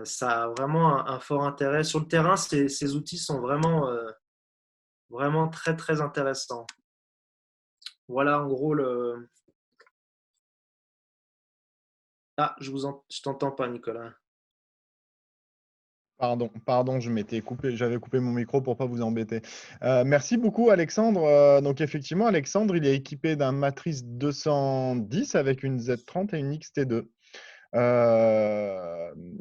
Ça a vraiment un fort intérêt. Sur le terrain, ces outils sont vraiment très, très intéressants. Voilà en gros le. Ah, je t'entends pas, Nicolas. Pardon, j'avais coupé mon micro pour pas vous embêter. Merci beaucoup, Alexandre. Donc effectivement, Alexandre, il est équipé d'un Matrice 210 avec une Z30 et une XT2.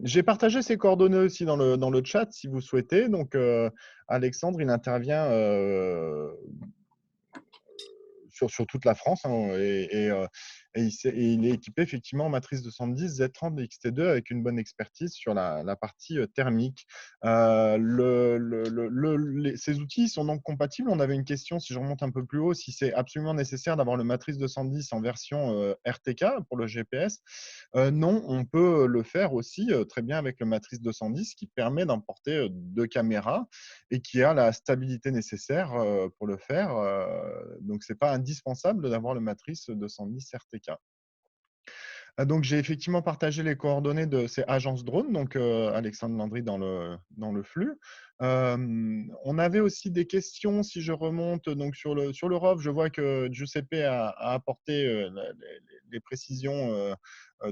J'ai partagé ses coordonnées aussi dans le chat si vous souhaitez. Donc, Alexandre, il intervient sur toute la France hein, et il est équipé effectivement en matrice 210 Z30 XT2 avec une bonne expertise sur la partie thermique. Ces outils sont donc compatibles. On avait une question, si je remonte un peu plus haut, si c'est absolument nécessaire d'avoir le matrice 210 en version RTK pour le GPS. Non, on peut le faire aussi très bien avec le matrice 210 qui permet d'emporter deux caméras et qui a la stabilité nécessaire pour le faire. Donc, ce n'est pas indispensable d'avoir le matrice 210 RTK. Donc, j'ai effectivement partagé les coordonnées de ces agences drones, donc Alexandre Landry dans le flux. On avait aussi des questions, si je remonte donc sur le ROV, je vois que Giuseppe a apporté les précisions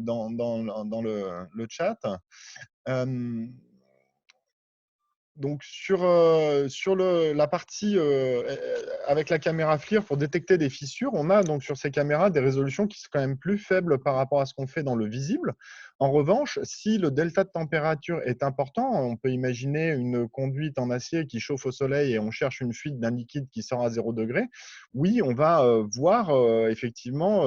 dans le chat. Donc, sur la partie avec la caméra FLIR pour détecter des fissures, on a donc sur ces caméras des résolutions qui sont quand même plus faibles par rapport à ce qu'on fait dans le visible. En revanche, si le delta de température est important, on peut imaginer une conduite en acier qui chauffe au soleil et on cherche une fuite d'un liquide qui sort à 0 degré. Oui, on va voir effectivement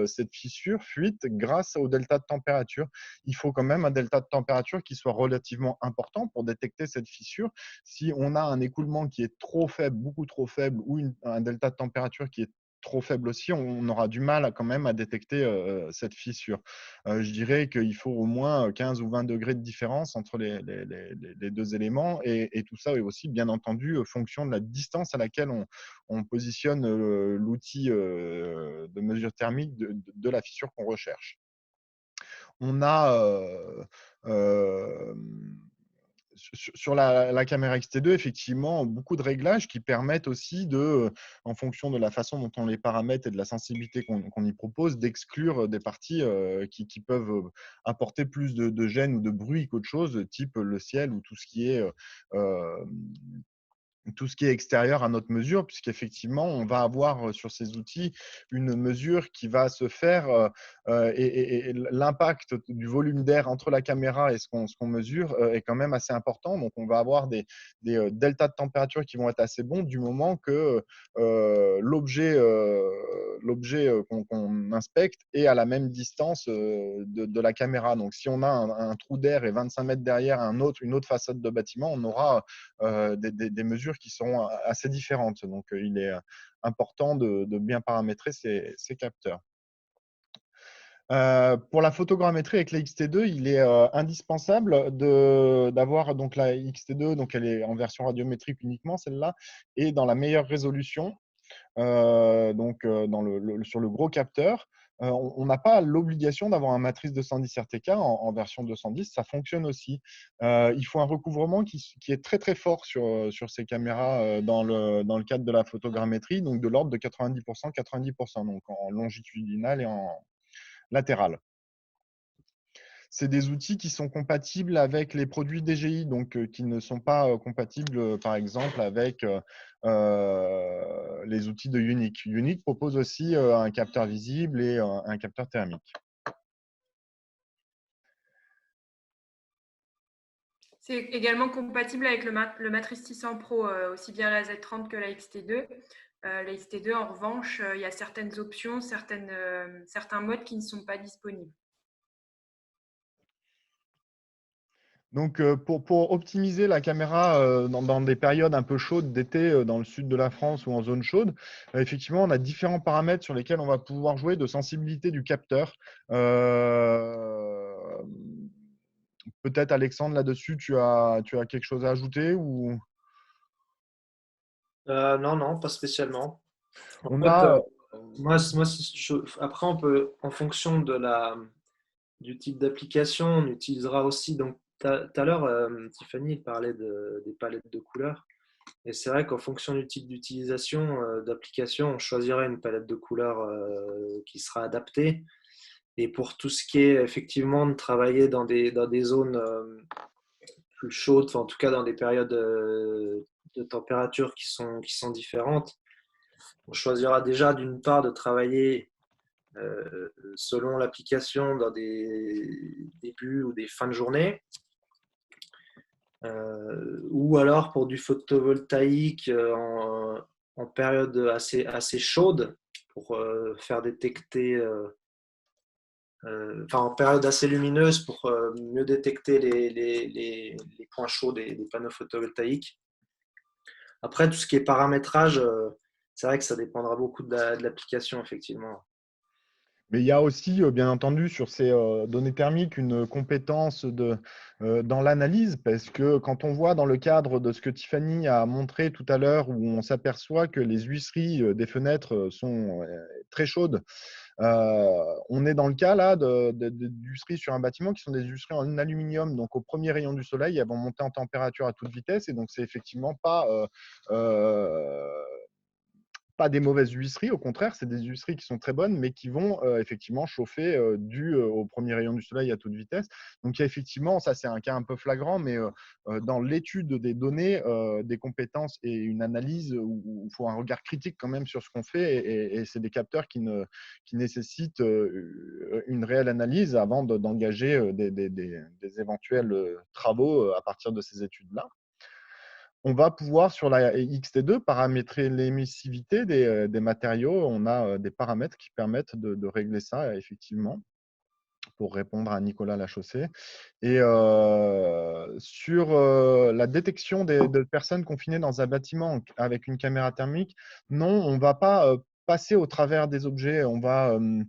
cette fissure, fuite grâce au delta de température. Il faut quand même un delta de température qui soit relativement important pour détecter cette fissure. Si on a un écoulement qui est trop faible, beaucoup trop faible, ou un delta de température qui est trop faible aussi, on aura du mal quand même à détecter cette fissure. Je dirais qu'il faut au moins 15 ou 20 degrés de différence entre les deux éléments et tout ça est aussi bien entendu fonction de la distance à laquelle on positionne l'outil de mesure thermique de la fissure qu'on recherche. On a sur la caméra XT2, effectivement, beaucoup de réglages qui permettent aussi en fonction de la façon dont on les paramètre et de la sensibilité qu'on y propose, d'exclure des parties qui peuvent apporter plus de gêne ou de bruit qu'autre chose, type le ciel ou tout ce qui est extérieur à notre mesure, puisqu'effectivement, on va avoir sur ces outils une mesure qui va se faire et l'impact du volume d'air entre la caméra et ce qu'on mesure est quand même assez important. Donc, on va avoir des deltas de température qui vont être assez bons du moment que l'objet qu'on inspecte est à la même distance de la caméra. Donc, si on a un trou d'air et 25 mètres derrière une autre façade de bâtiment, on aura des mesures qui seront assez différentes. Donc, il est important de bien paramétrer ces capteurs. Pour la photogrammétrie avec la XT2, il est indispensable d'avoir donc la XT2, donc elle est en version radiométrique uniquement celle-là, et dans la meilleure résolution, sur le gros capteur. On n'a pas l'obligation d'avoir un matrice 210 RTK en version 210, ça fonctionne aussi. Il faut un recouvrement qui est très très fort sur ces caméras dans le cadre de la photogrammétrie, donc de l'ordre de 90%, 90%, donc en longitudinal et en latéral. C'est des outils qui sont compatibles avec les produits DJI, donc qui ne sont pas compatibles, par exemple, avec les outils de Unique. Unique propose aussi un capteur visible et un capteur thermique. C'est également compatible avec le Matrice 600 Pro, aussi bien la Z30 que la XT2. La XT2, en revanche, il y a certaines options, certains modes qui ne sont pas disponibles. Donc, pour optimiser la caméra dans des périodes un peu chaudes d'été, dans le sud de la France ou en zone chaude, effectivement, on a différents paramètres sur lesquels on va pouvoir jouer de sensibilité du capteur. Peut-être, Alexandre, là-dessus, tu as quelque chose à ajouter ou... Non, non, pas spécialement. En On fait, a, après, on peut, en fonction du type d'application, on utilisera aussi. Donc, tout à l'heure, Tiffany parlait des palettes de couleurs. Et c'est vrai qu'en fonction du type d'utilisation d'application, on choisira une palette de couleurs qui sera adaptée. Et pour tout ce qui est effectivement de travailler dans des zones plus chaudes, enfin, en tout cas dans des périodes de température qui sont différentes, on choisira déjà d'une part de travailler selon l'application dans des débuts ou des fins de journée, ou alors pour du photovoltaïque en période assez chaude, pour faire détecter, enfin en période assez lumineuse pour mieux détecter les points chauds des panneaux photovoltaïques. Après, tout ce qui est paramétrage, c'est vrai que ça dépendra beaucoup de l'application, effectivement. Mais il y a aussi, bien entendu, sur ces données thermiques, une compétence dans l'analyse, parce que quand on voit dans le cadre de ce que Tiffany a montré tout à l'heure, où on s'aperçoit que les huisseries des fenêtres sont très chaudes, on est dans le cas là d'huisseries sur un bâtiment qui sont des huisseries en aluminium. Donc, au premier rayon du soleil, elles vont monter en température à toute vitesse, et donc c'est effectivement pas des mauvaises huisseries, au contraire, c'est des huisseries qui sont très bonnes, mais qui vont effectivement chauffer dû au premier rayon du soleil à toute vitesse. Donc, il y a effectivement, ça c'est un cas un peu flagrant, mais dans l'étude des données, des compétences et une analyse où il faut un regard critique quand même sur ce qu'on fait, et c'est des capteurs qui nécessitent une réelle analyse avant d'engager des éventuels travaux à partir de ces études-là. On va pouvoir, sur la XT2, paramétrer l'émissivité des matériaux. On a des paramètres qui permettent de régler ça, effectivement, pour répondre à Nicolas Lachaussée. Et sur la détection de personnes confinées dans un bâtiment avec une caméra thermique, non, on ne va pas passer au travers des objets. Euh,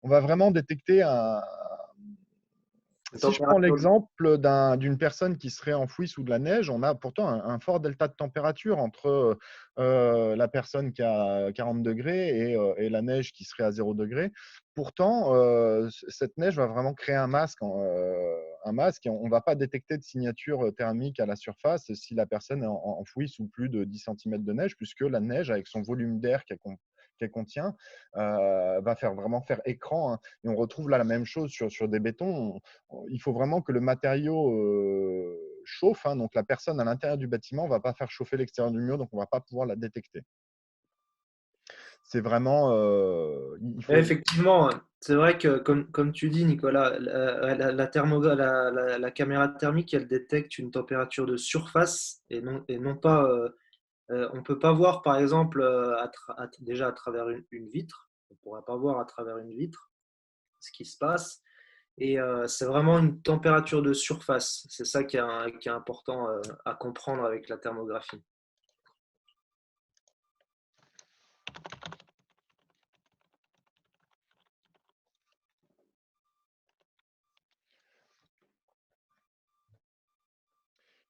on va vraiment détecter un, si je prends Température. l'exemple d'une personne qui serait enfouie sous de la neige, on a pourtant un fort delta de température entre la personne qui a 40 degrés et la neige qui serait à 0 degré. Pourtant, cette neige va vraiment créer un masque, et on ne va pas détecter de signature thermique à la surface si la personne est enfouie sous plus de 10 cm de neige, puisque la neige, avec son volume d'air qu'elle contient, va vraiment faire écran, hein. Et on retrouve là la même chose sur des bétons. Il faut vraiment que le matériau chauffe, hein. Donc, la personne à l'intérieur du bâtiment ne va pas faire chauffer l'extérieur du mur, donc on ne va pas pouvoir la détecter. C'est vraiment… il faut… Effectivement, c'est vrai que comme tu dis, Nicolas, la caméra thermique, elle détecte une température de surface et non pas. On ne peut pas voir, par exemple, déjà à travers une vitre. On ne pourrait pas voir à travers une vitre ce qui se passe. Et c'est vraiment une température de surface. C'est ça qui est important à comprendre avec la thermographie.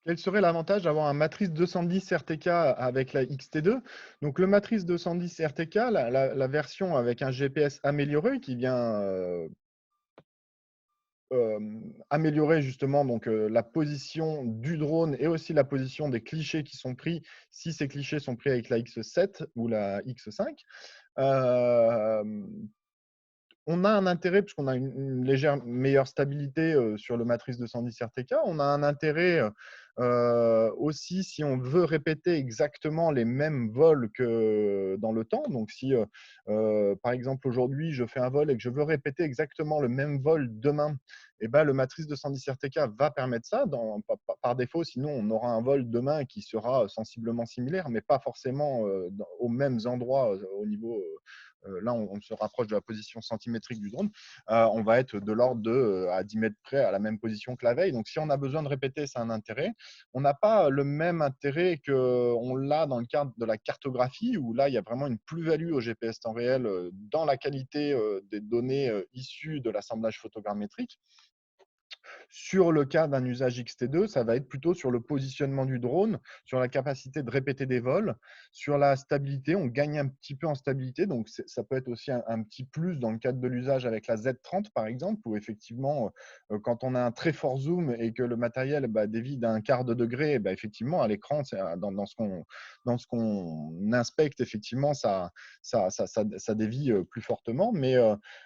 Quel serait l'avantage d'avoir un matrice 210 RTK avec la XT2? Donc, le matrice 210 RTK, la version avec un GPS amélioré qui vient améliorer justement donc, la position du drone et aussi la position des clichés qui sont pris, si ces clichés sont pris avec la X7 ou la X5. On a un intérêt, puisqu'on a une légère meilleure stabilité sur le matrice 210 RTK. On a un intérêt aussi si on veut répéter exactement les mêmes vols que dans le temps. Donc, si par exemple aujourd'hui je fais un vol et que je veux répéter exactement le même vol demain, eh ben, le matrice 210 RTK va permettre ça par défaut. Sinon, on aura un vol demain qui sera sensiblement similaire, mais pas forcément aux mêmes endroits au niveau là, on se rapproche de la position centimétrique du drone, on va être de l'ordre de à 10 mètres près à la même position que la veille. Donc, si on a besoin de répéter, c'est un intérêt. On n'a pas le même intérêt qu'on l'a dans le cadre de la cartographie, où là, il y a vraiment une plus-value au GPS temps réel dans la qualité des données issues de l'assemblage photogrammétrique. Sur le cas d'un usage XT2, ça va être plutôt sur le positionnement du drone, sur la capacité de répéter des vols, sur la stabilité. On gagne un petit peu en stabilité, donc ça peut être aussi un petit plus dans le cadre de l'usage avec la Z30 par exemple, où effectivement, quand on a un très fort zoom et que le matériel dévie d'un quart de degré, effectivement, à l'écran, dans ce qu'on inspecte, effectivement, ça dévie plus fortement, mais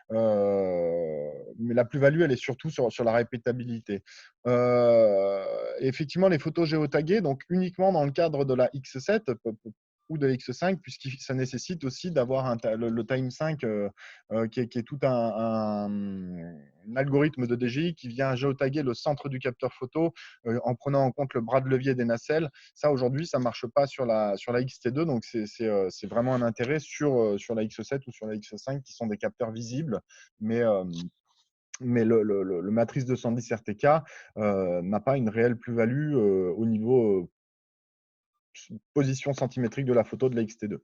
la plus-value, elle est surtout sur la répétabilité. Effectivement, les photos géotaguées, donc uniquement dans le cadre de la X7 ou de la X5, puisque ça nécessite aussi d'avoir le Time 5 qui est tout un algorithme de DJI qui vient géotaguer le centre du capteur photo en prenant en compte le bras de levier des nacelles. Ça, aujourd'hui, ça ne marche pas sur la XT2, donc c'est vraiment un intérêt sur la X7 ou sur la X5 qui sont des capteurs visibles, mais le matrice 210 RTK n'a pas une réelle plus-value au niveau position centimétrique de la photo de la XT2.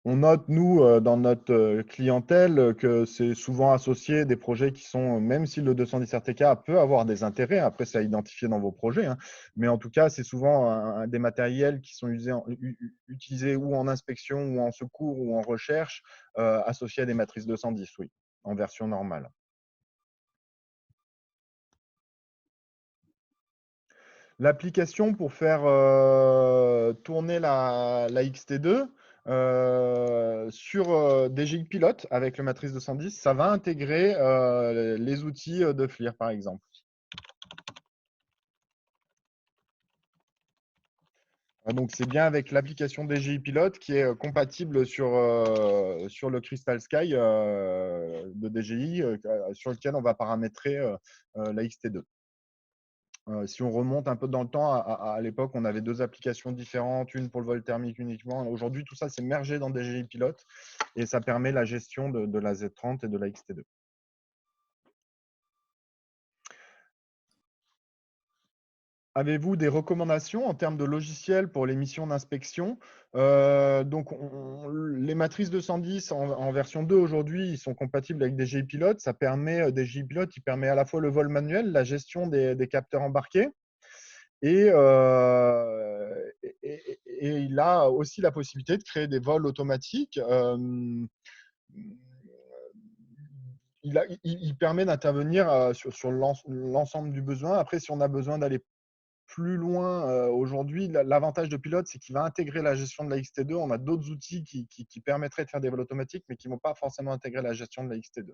On note, nous, dans notre clientèle, que c'est souvent associé des projets qui sont, même si le 210 RTK peut avoir des intérêts, après c'est à identifier dans vos projets, hein, mais en tout cas, c'est souvent des matériels qui sont utilisés ou en inspection, ou en secours, ou en recherche, associés à des matrices 210, oui, en version normale. L'application pour faire tourner la XT2 sur DJI Pilote avec le matrice 210, ça va intégrer les outils de FLIR, par exemple. Donc, c'est bien avec l'application DJI Pilote qui est compatible sur le Crystal Sky de DJI, sur lequel on va paramétrer la XT2. Si on remonte un peu dans le temps, à l'époque, on avait deux applications différentes, une pour le vol thermique uniquement. Aujourd'hui, tout ça s'est mergé dans DJI Pilote et ça permet la gestion de la Z30 et de la XT2. Avez-vous des recommandations en termes de logiciels pour les missions d'inspection? Donc, les matrices 210 en version 2 aujourd'hui, ils sont compatibles avec DJI Pilote. Ça permet, DJI Pilote, il permet à la fois le vol manuel, la gestion des capteurs embarqués, et il a aussi la possibilité de créer des vols automatiques. Il permet d'intervenir sur l'ensemble du besoin. Après, si on a besoin d'aller plus loin aujourd'hui, l'avantage de Pilote, c'est qu'il va intégrer la gestion de la XT2. On a d'autres outils qui permettraient de faire des vols automatiques, mais qui ne vont pas forcément intégrer la gestion de la XT2.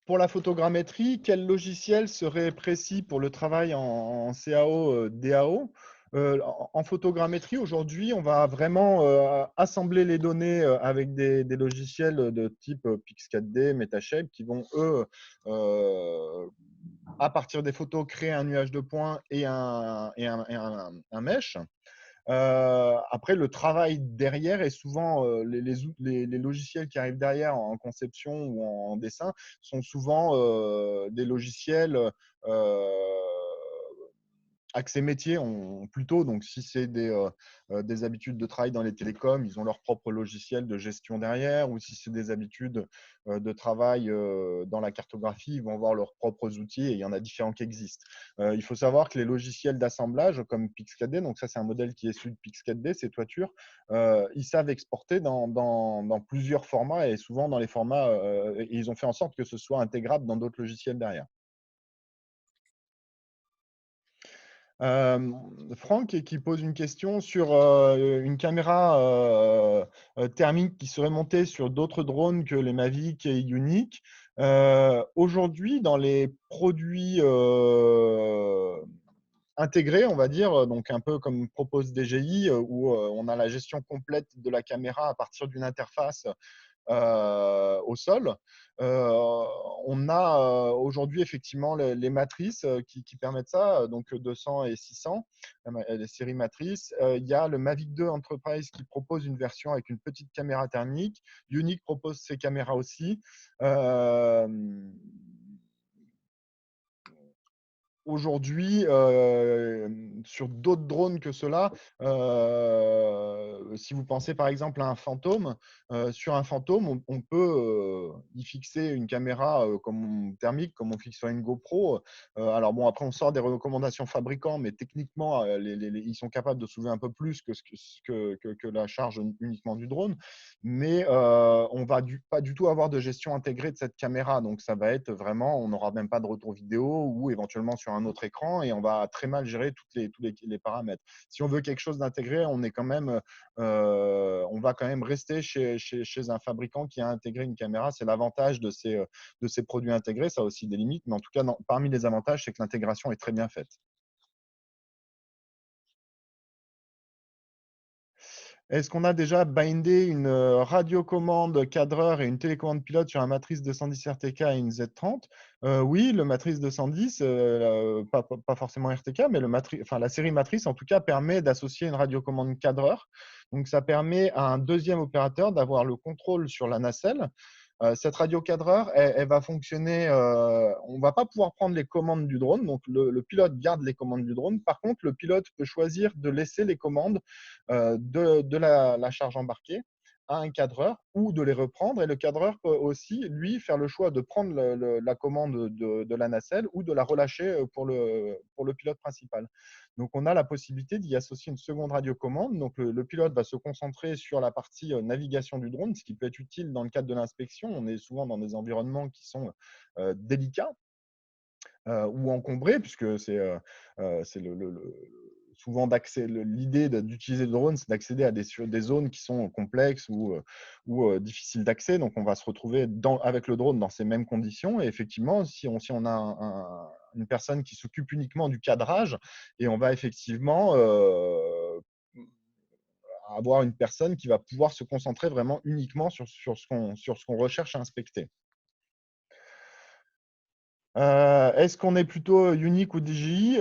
Pour la photogrammétrie, quel logiciel serait précis pour le travail en CAO, DAO? En photogrammétrie, aujourd'hui, on va vraiment assembler les données avec des logiciels de type Pix4D, Metashape, qui vont, eux, à partir des photos, créer un nuage de points et un mesh. Après, le travail derrière est souvent, les logiciels qui arrivent derrière en conception ou en dessin sont souvent des logiciels accès métier plutôt. Donc, si c'est des habitudes de travail dans les télécoms, ils ont leur propre logiciel de gestion derrière. Ou si c'est des habitudes de travail dans la cartographie, ils vont avoir leurs propres outils et il y en a différents qui existent. Il faut savoir que les logiciels d'assemblage comme Pix4D, donc ça c'est un modèle qui est issu de Pix4D, c'est toitures, ils savent exporter dans plusieurs formats et souvent dans les formats, ils ont fait en sorte que ce soit intégrable dans d'autres logiciels derrière. Franck qui pose une question sur une caméra thermique qui serait montée sur d'autres drones que les Mavic et Unique. Aujourd'hui, dans les produits intégrés, on va dire, donc un peu comme propose DJI, où on a la gestion complète de la caméra à partir d'une interface au sol. Euh, on a aujourd'hui effectivement les matrices qui permettent ça, donc 200 et 600, les séries matrices. Il y a le Mavic 2 Enterprise qui propose une version avec une petite caméra thermique. Unique propose ses caméras aussi. Euh, Aujourd'hui, sur d'autres drones que ceux-là, si vous pensez par exemple à un Phantom, sur un Phantom, on peut y fixer une caméra thermique, comme on fixe sur une GoPro. Alors bon, après, on sort des recommandations fabricants, mais techniquement, ils sont capables de soulever un peu plus que la charge uniquement du drone. Mais on va pas du tout avoir de gestion intégrée de cette caméra. Donc, ça va être vraiment, on n'aura même pas de retour vidéo ou éventuellement sur un autre écran et on va très mal gérer tous les paramètres. Si on veut quelque chose d'intégré, on va quand même rester chez un fabricant qui a intégré une caméra. C'est l'avantage de ces produits intégrés. Ça a aussi des limites, mais en tout cas, parmi les avantages, c'est que l'intégration est très bien faite. Est-ce qu'on a déjà bindé une radiocommande cadreur et une télécommande pilote sur un matrice 210 RTK et une Z30? Oui, le matrice 210, pas forcément RTK, mais la série matrice, en tout cas, permet d'associer une radiocommande cadreur. Donc, ça permet à un deuxième opérateur d'avoir le contrôle sur la nacelle. Cette radio-cadreur, elle va fonctionner. On ne va pas pouvoir prendre les commandes du drone. Donc, le pilote garde les commandes du drone. Par contre, le pilote peut choisir de laisser les commandes de la charge embarquée à un cadreur ou de les reprendre. Et le cadreur peut aussi, lui, faire le choix de prendre la commande de la nacelle ou de la relâcher pour le pilote principal. Donc, on a la possibilité d'y associer une seconde radiocommande. Donc, le pilote va se concentrer sur la partie navigation du drone, ce qui peut être utile dans le cadre de l'inspection. On est souvent dans des environnements qui sont délicats ou encombrés, puisque c'est souvent l'idée d'utiliser le drone, c'est d'accéder à des zones qui sont complexes ou difficiles d'accès. Donc, on va se retrouver avec le drone dans ces mêmes conditions. Et effectivement, si on a une personne qui s'occupe uniquement du cadrage, et on va effectivement avoir une personne qui va pouvoir se concentrer vraiment uniquement sur ce qu'on recherche à inspecter. Est-ce qu'on est plutôt Unique ou DJI?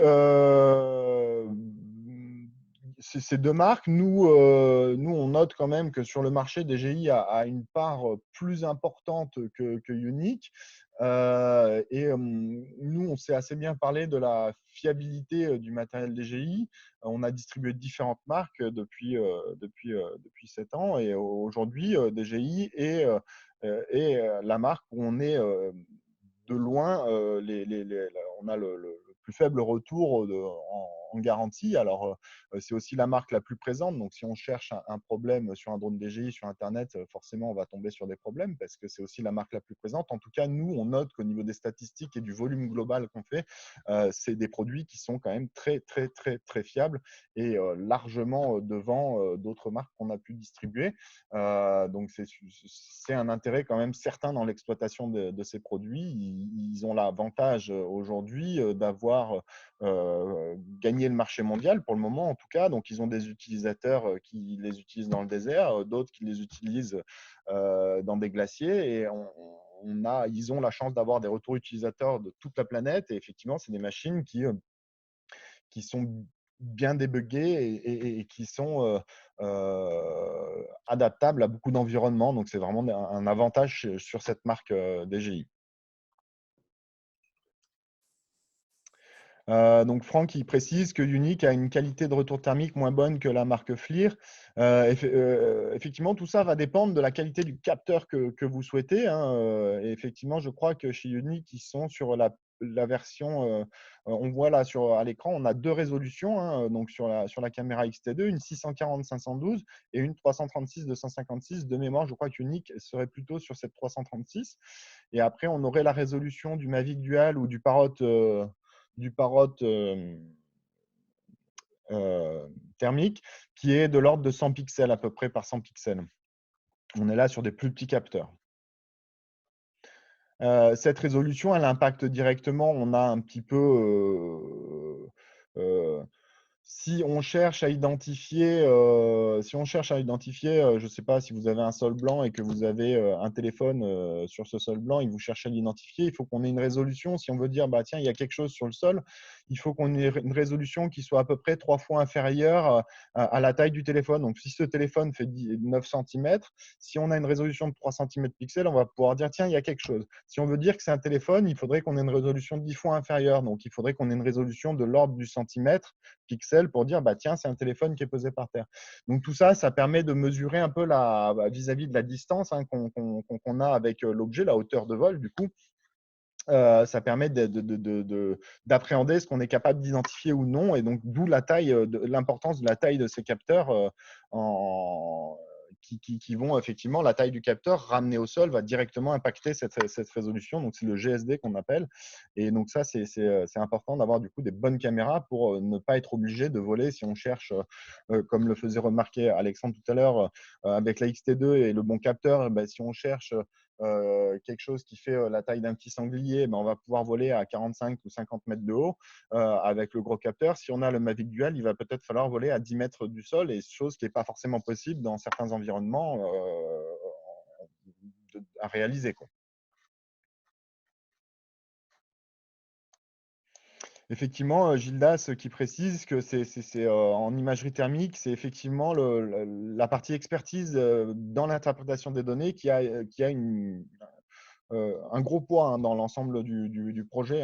Ces deux marques, nous, on note quand même que sur le marché, DJI a une part plus importante que Unique. Nous, on s'est assez bien parlé de la fiabilité du matériel DJI. On a distribué différentes marques depuis 7 ans. Et aujourd'hui, DJI est la marque où on est de loin, on a le plus faible retour en garantie. Alors, c'est aussi la marque la plus présente. Donc, si on cherche un problème sur un drone DJI sur Internet, forcément, on va tomber sur des problèmes parce que c'est aussi la marque la plus présente. En tout cas, nous, on note qu'au niveau des statistiques et du volume global qu'on fait, c'est des produits qui sont quand même très, très, très, très fiables et largement devant d'autres marques qu'on a pu distribuer. Donc, c'est un intérêt quand même certain dans l'exploitation de ces produits. Ils ont l'avantage aujourd'hui d'avoir gagné le marché mondial pour le moment, en tout cas. Donc, ils ont des utilisateurs qui les utilisent dans le désert, d'autres qui les utilisent dans des glaciers. Et ils ont la chance d'avoir des retours utilisateurs de toute la planète. Et effectivement, c'est des machines qui sont bien débuguées et qui sont adaptables à beaucoup d'environnements. Donc, c'est vraiment un avantage sur cette marque DJI. Donc, Franck, il précise que Unique a une qualité de retour thermique moins bonne que la marque FLIR. Effectivement, tout ça va dépendre de la qualité du capteur que vous souhaitez, hein. Et effectivement, je crois que chez Unique, ils sont sur la version, on voit là à l'écran, on a deux résolutions, hein, donc sur la caméra X-T2, une 640-512 et une 336-256. De mémoire, je crois qu'Unique serait plutôt sur cette 336. Et après, on aurait la résolution du Mavic Dual ou du Parrot thermique, qui est de l'ordre de 100 pixels à peu près par 100 pixels. On est là sur des plus petits capteurs. Cette résolution, elle impacte directement. On a un petit peu Si on cherche à identifier, je ne sais pas si vous avez un sol blanc et que vous avez un téléphone sur ce sol blanc et que vous cherchez à l'identifier, il faut qu'on ait une résolution. Si on veut dire, bah, tiens, il y a quelque chose sur le sol, il faut qu'on ait une résolution qui soit à peu près 3 fois inférieure à la taille du téléphone. Donc, si ce téléphone fait 9 cm, si on a une résolution de 3 cm pixels, on va pouvoir dire, tiens, il y a quelque chose. Si on veut dire que c'est un téléphone, il faudrait qu'on ait une résolution 10 fois inférieure. Donc, il faudrait qu'on ait une résolution de l'ordre du centimètre pixels pour dire bah tiens c'est un téléphone qui est posé par terre. Donc tout ça, ça permet de mesurer un peu vis-à-vis de la distance qu'on a avec l'objet, la hauteur de vol du coup. Ça permet d'appréhender ce qu'on est capable d'identifier ou non, et donc d'où l'importance de la taille de ces capteurs qui vont effectivement, la taille du capteur ramené au sol va directement impacter cette résolution. Donc c'est le GSD qu'on appelle. Et donc ça, c'est important d'avoir du coup des bonnes caméras pour ne pas être obligé de voler si on cherche, comme le faisait remarquer Alexandre tout à l'heure, avec la XT2 et le bon capteur, si on cherche quelque chose qui fait la taille d'un petit sanglier, on va pouvoir voler à 45 ou 50 mètres de haut avec le gros capteur. Si on a le Mavic Dual, il va peut-être falloir voler à 10 mètres du sol, et chose qui n'est pas forcément possible dans certains environnements à réaliser, quoi. Effectivement, Gildas qui précise que c'est en imagerie thermique, c'est effectivement la partie expertise dans l'interprétation des données qui a un gros poids dans l'ensemble du projet.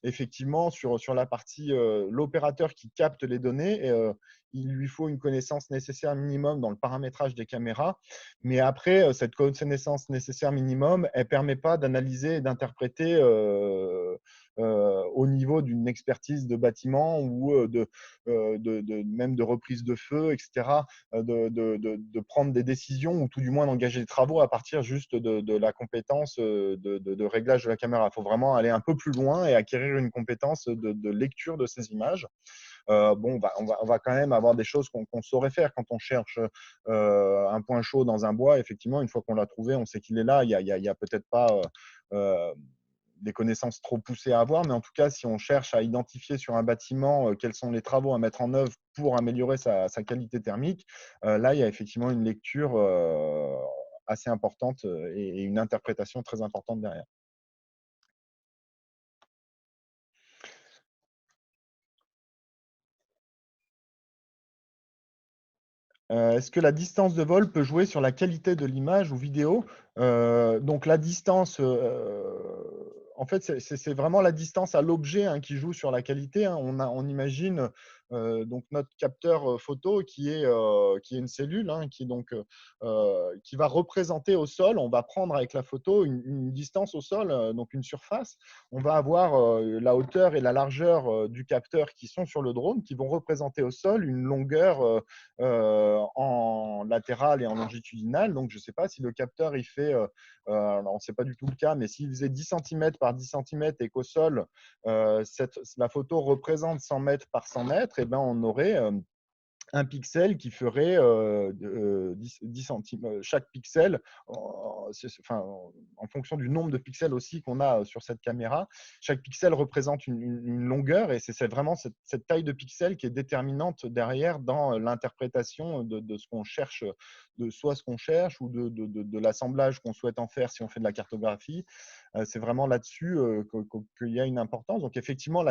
Effectivement, sur la partie, l'opérateur qui capte les données, il lui faut une connaissance nécessaire minimum dans le paramétrage des caméras. Mais après, cette connaissance nécessaire minimum, elle ne permet pas d'analyser et d'interpréter au niveau d'une expertise de bâtiment ou même de reprise de feu, etc., de prendre des décisions ou tout du moins d'engager des travaux à partir juste de la compétence de réglage de la caméra. Il faut vraiment aller un peu plus loin et acquérir une compétence de lecture de ces images. On va quand même avoir des choses qu'on saurait faire quand on cherche un point chaud dans un bois. Effectivement, une fois qu'on l'a trouvé, on sait qu'il est là. Il y a peut-être pas des connaissances trop poussées à avoir, mais en tout cas, si on cherche à identifier sur un bâtiment quels sont les travaux à mettre en œuvre pour améliorer sa qualité thermique, là, il y a effectivement une lecture assez importante et une interprétation très importante derrière. Est-ce que la distance de vol peut jouer sur la qualité de l'image ou vidéo? Donc la distance, en fait, c'est vraiment la distance à l'objet qui joue sur la qualité. On imagine donc notre capteur photo qui est une cellule qui va représenter au sol. On va prendre avec la photo une distance au sol, donc une surface. On va avoir la hauteur et la largeur du capteur qui sont sur le drone, qui vont représenter au sol une longueur en latéral et en longitudinal. Donc, je ne sais pas si le capteur, il fait, alors, ce n'est pas du tout le cas, mais s'il faisait 10 cm par 10 cm et qu'au sol, la photo représente 100 mètres par 100 mètres, et ben, on aurait un pixel qui ferait 10 centimes. Chaque pixel, en fonction du nombre de pixels aussi qu'on a sur cette caméra, chaque pixel représente une longueur, et c'est vraiment cette taille de pixel qui est déterminante derrière dans l'interprétation de ce qu'on cherche, de soit ce qu'on cherche ou de l'assemblage qu'on souhaite en faire si on fait de la cartographie. C'est vraiment là-dessus qu'il y a une importance. Donc effectivement,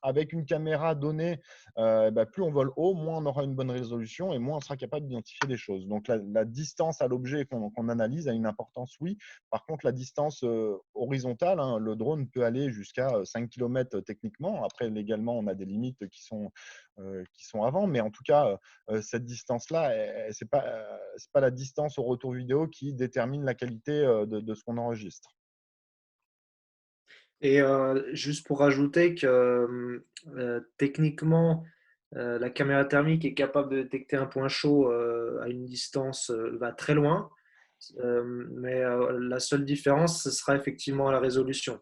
avec une caméra donnée, plus on vole haut, moins on aura une bonne résolution et moins on sera capable d'identifier des choses. Donc la distance à l'objet qu'on analyse a une importance, oui. Par contre, la distance horizontale, le drone peut aller jusqu'à 5 km techniquement. Après, légalement, on a des limites qui sont avant. Mais en tout cas, cette distance-là, ce n'est pas la distance au retour vidéo qui détermine la qualité de ce qu'on enregistre. Et juste pour rajouter que techniquement, la caméra thermique est capable de détecter un point chaud à une distance va très loin. Mais la seule différence, ce sera effectivement la résolution.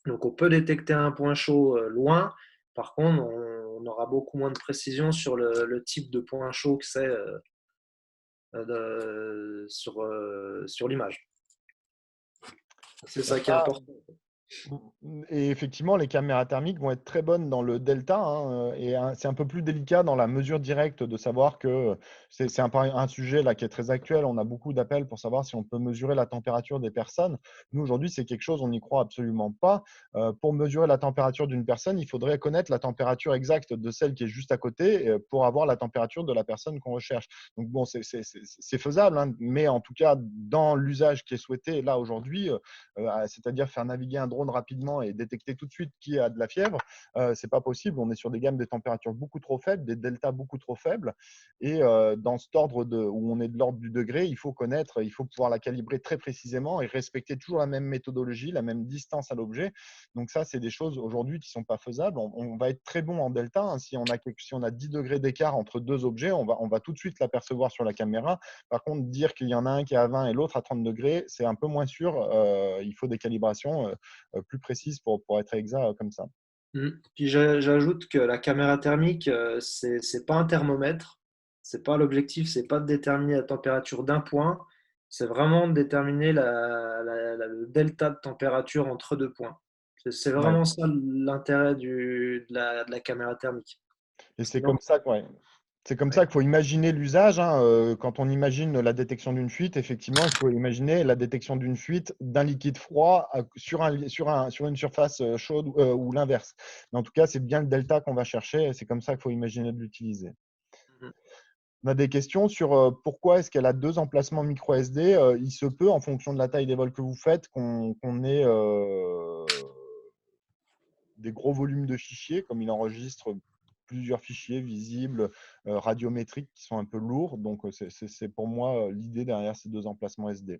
Donc on peut détecter un point chaud loin. Par contre, on aura beaucoup moins de précision sur le type de point chaud que c'est sur l'image. C'est ça qui est important. Et effectivement, les caméras thermiques vont être très bonnes dans le delta, hein, c'est un peu plus délicat dans la mesure directe de savoir que c'est un sujet là qui est très actuel. On a beaucoup d'appels pour savoir si on peut mesurer la température des personnes. Nous, aujourd'hui, c'est quelque chose, on n'y croit absolument pas. Pour mesurer la température d'une personne, il faudrait connaître la température exacte de celle qui est juste à côté pour avoir la température de la personne qu'on recherche. Donc bon, c'est faisable, hein, mais en tout cas, dans l'usage qui est souhaité là aujourd'hui, c'est-à-dire faire naviguer un drone rapidement et détecter tout de suite qui a de la fièvre, c'est pas possible. On est sur des gammes de température beaucoup trop faibles, des deltas beaucoup trop faibles. Et dans cet ordre où on est de l'ordre du degré, il faut connaître, il faut pouvoir la calibrer très précisément et respecter toujours la même méthodologie, la même distance à l'objet. Donc ça, c'est des choses aujourd'hui qui sont pas faisables. On va être très bon en delta, hein. Si on a 10 degrés d'écart entre deux objets, on va tout de suite l'apercevoir sur la caméra. Par contre, dire qu'il y en a un qui est à 20 et l'autre à 30 degrés, c'est un peu moins sûr. Il faut des calibrations plus précises pour être exact comme ça. Puis j'ajoute que la caméra thermique, c'est pas un thermomètre. C'est pas l'objectif, c'est pas de déterminer la température d'un point. C'est vraiment de déterminer le delta de température entre deux points. C'est Ouais. vraiment ça l'intérêt de la caméra thermique. Et c'est Sinon, comme ça, ouais. C'est comme ouais. ça qu'il faut imaginer l'usage, hein. Quand on imagine la détection d'une fuite, effectivement, il faut imaginer la détection d'une fuite d'un liquide froid sur une surface chaude ou l'inverse. Mais en tout cas, c'est bien le delta qu'on va chercher et c'est comme ça qu'il faut imaginer de l'utiliser. Mhm. On a des questions sur pourquoi est-ce qu'elle a deux emplacements micro SD. Il se peut, en fonction de la taille des vols que vous faites, qu'on ait des gros volumes de fichiers, comme il enregistre plusieurs fichiers visibles, radiométriques qui sont un peu lourds. Donc, c'est pour moi l'idée derrière ces deux emplacements SD.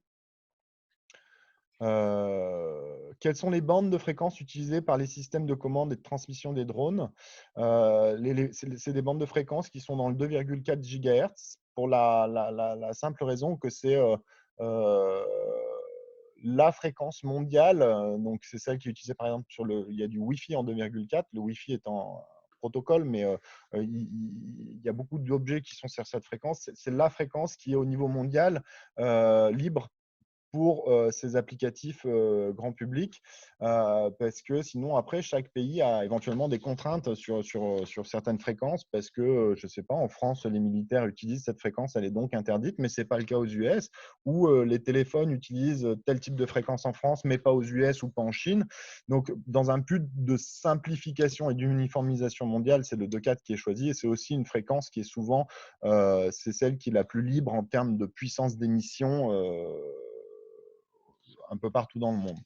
Quelles sont les bandes de fréquences utilisées par les systèmes de commande et de transmission des drones? C'est des bandes de fréquences qui sont dans le 2,4 GHz pour la simple raison que c'est la fréquence mondiale. Donc, c'est celle qui est utilisée par exemple il y a du Wi-Fi en 2,4. Le Wi-Fi est en protocole, mais il y a beaucoup d'objets qui sont sur cette fréquence. C'est la fréquence qui est au niveau mondial libre pour ces applicatifs grand public, parce que sinon, après, chaque pays a éventuellement des contraintes sur certaines fréquences, parce que, je ne sais pas, en France, les militaires utilisent cette fréquence, elle est donc interdite, mais ce n'est pas le cas aux US, où les téléphones utilisent tel type de fréquence en France, mais pas aux US ou pas en Chine. Donc, dans un but de simplification et d'uniformisation mondiale, c'est le 2,4 qui est choisi, et c'est aussi une fréquence qui est souvent, c'est celle qui est la plus libre en termes de puissance d'émission un peu partout dans le monde.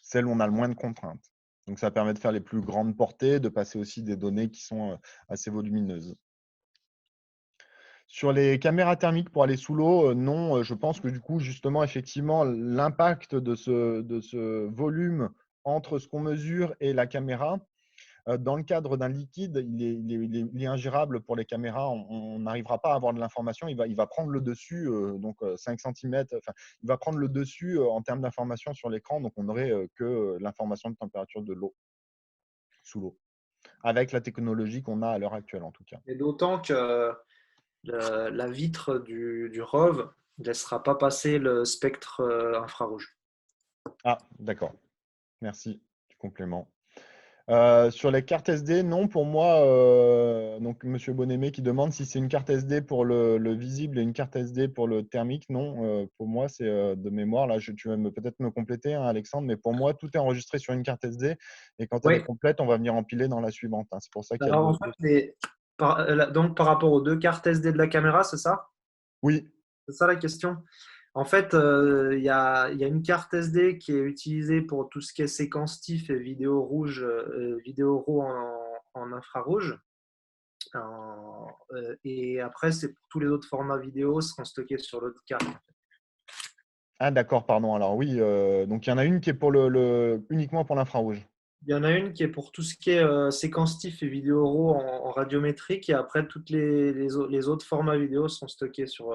Celle où on a le moins de contraintes. Donc, ça permet de faire les plus grandes portées, de passer aussi des données qui sont assez volumineuses. Sur les caméras thermiques pour aller sous l'eau, non, je pense que du coup, justement, effectivement, l'impact de ce volume entre ce qu'on mesure et la caméra, dans le cadre d'un liquide, il est ingérable pour les caméras. On n'arrivera pas à avoir de l'information. Il va prendre le dessus, donc 5 cm. Enfin, il va prendre le dessus en termes d'information sur l'écran. Donc, on n'aurait que l'information de température de l'eau, sous l'eau, avec la technologie qu'on a à l'heure actuelle, en tout cas. Et d'autant que la vitre du ROV ne laissera pas passer le spectre infrarouge. Ah, d'accord. Merci du complément. Sur les cartes SD, non, pour moi, donc Monsieur Bonnemé qui demande si c'est une carte SD pour le visible et une carte SD pour le thermique. Non, pour moi, c'est de mémoire. Là, tu vas peut-être me compléter, hein, Alexandre, mais pour moi, tout est enregistré sur une carte SD et quand elle est Oui, complète, on va venir empiler dans la suivante, hein. C'est pour ça qu'il y a alors en fait, donc par rapport aux deux cartes SD de la caméra, c'est ça? Oui, C'est ça la question? En fait, il y a une carte SD qui est utilisée pour tout ce qui est séquence TIFF et vidéo rouge, vidéo RAW en infrarouge. Et après, c'est pour tous les autres formats vidéo seront stockés sur l'autre carte. ah d'accord, pardon. Alors oui, donc il y en a une qui est pour uniquement pour l'infrarouge. Il y en a une qui est pour tout ce qui est séquence TIFF et vidéo RAW en radiométrique, et après, toutes les autres formats vidéo sont stockés sur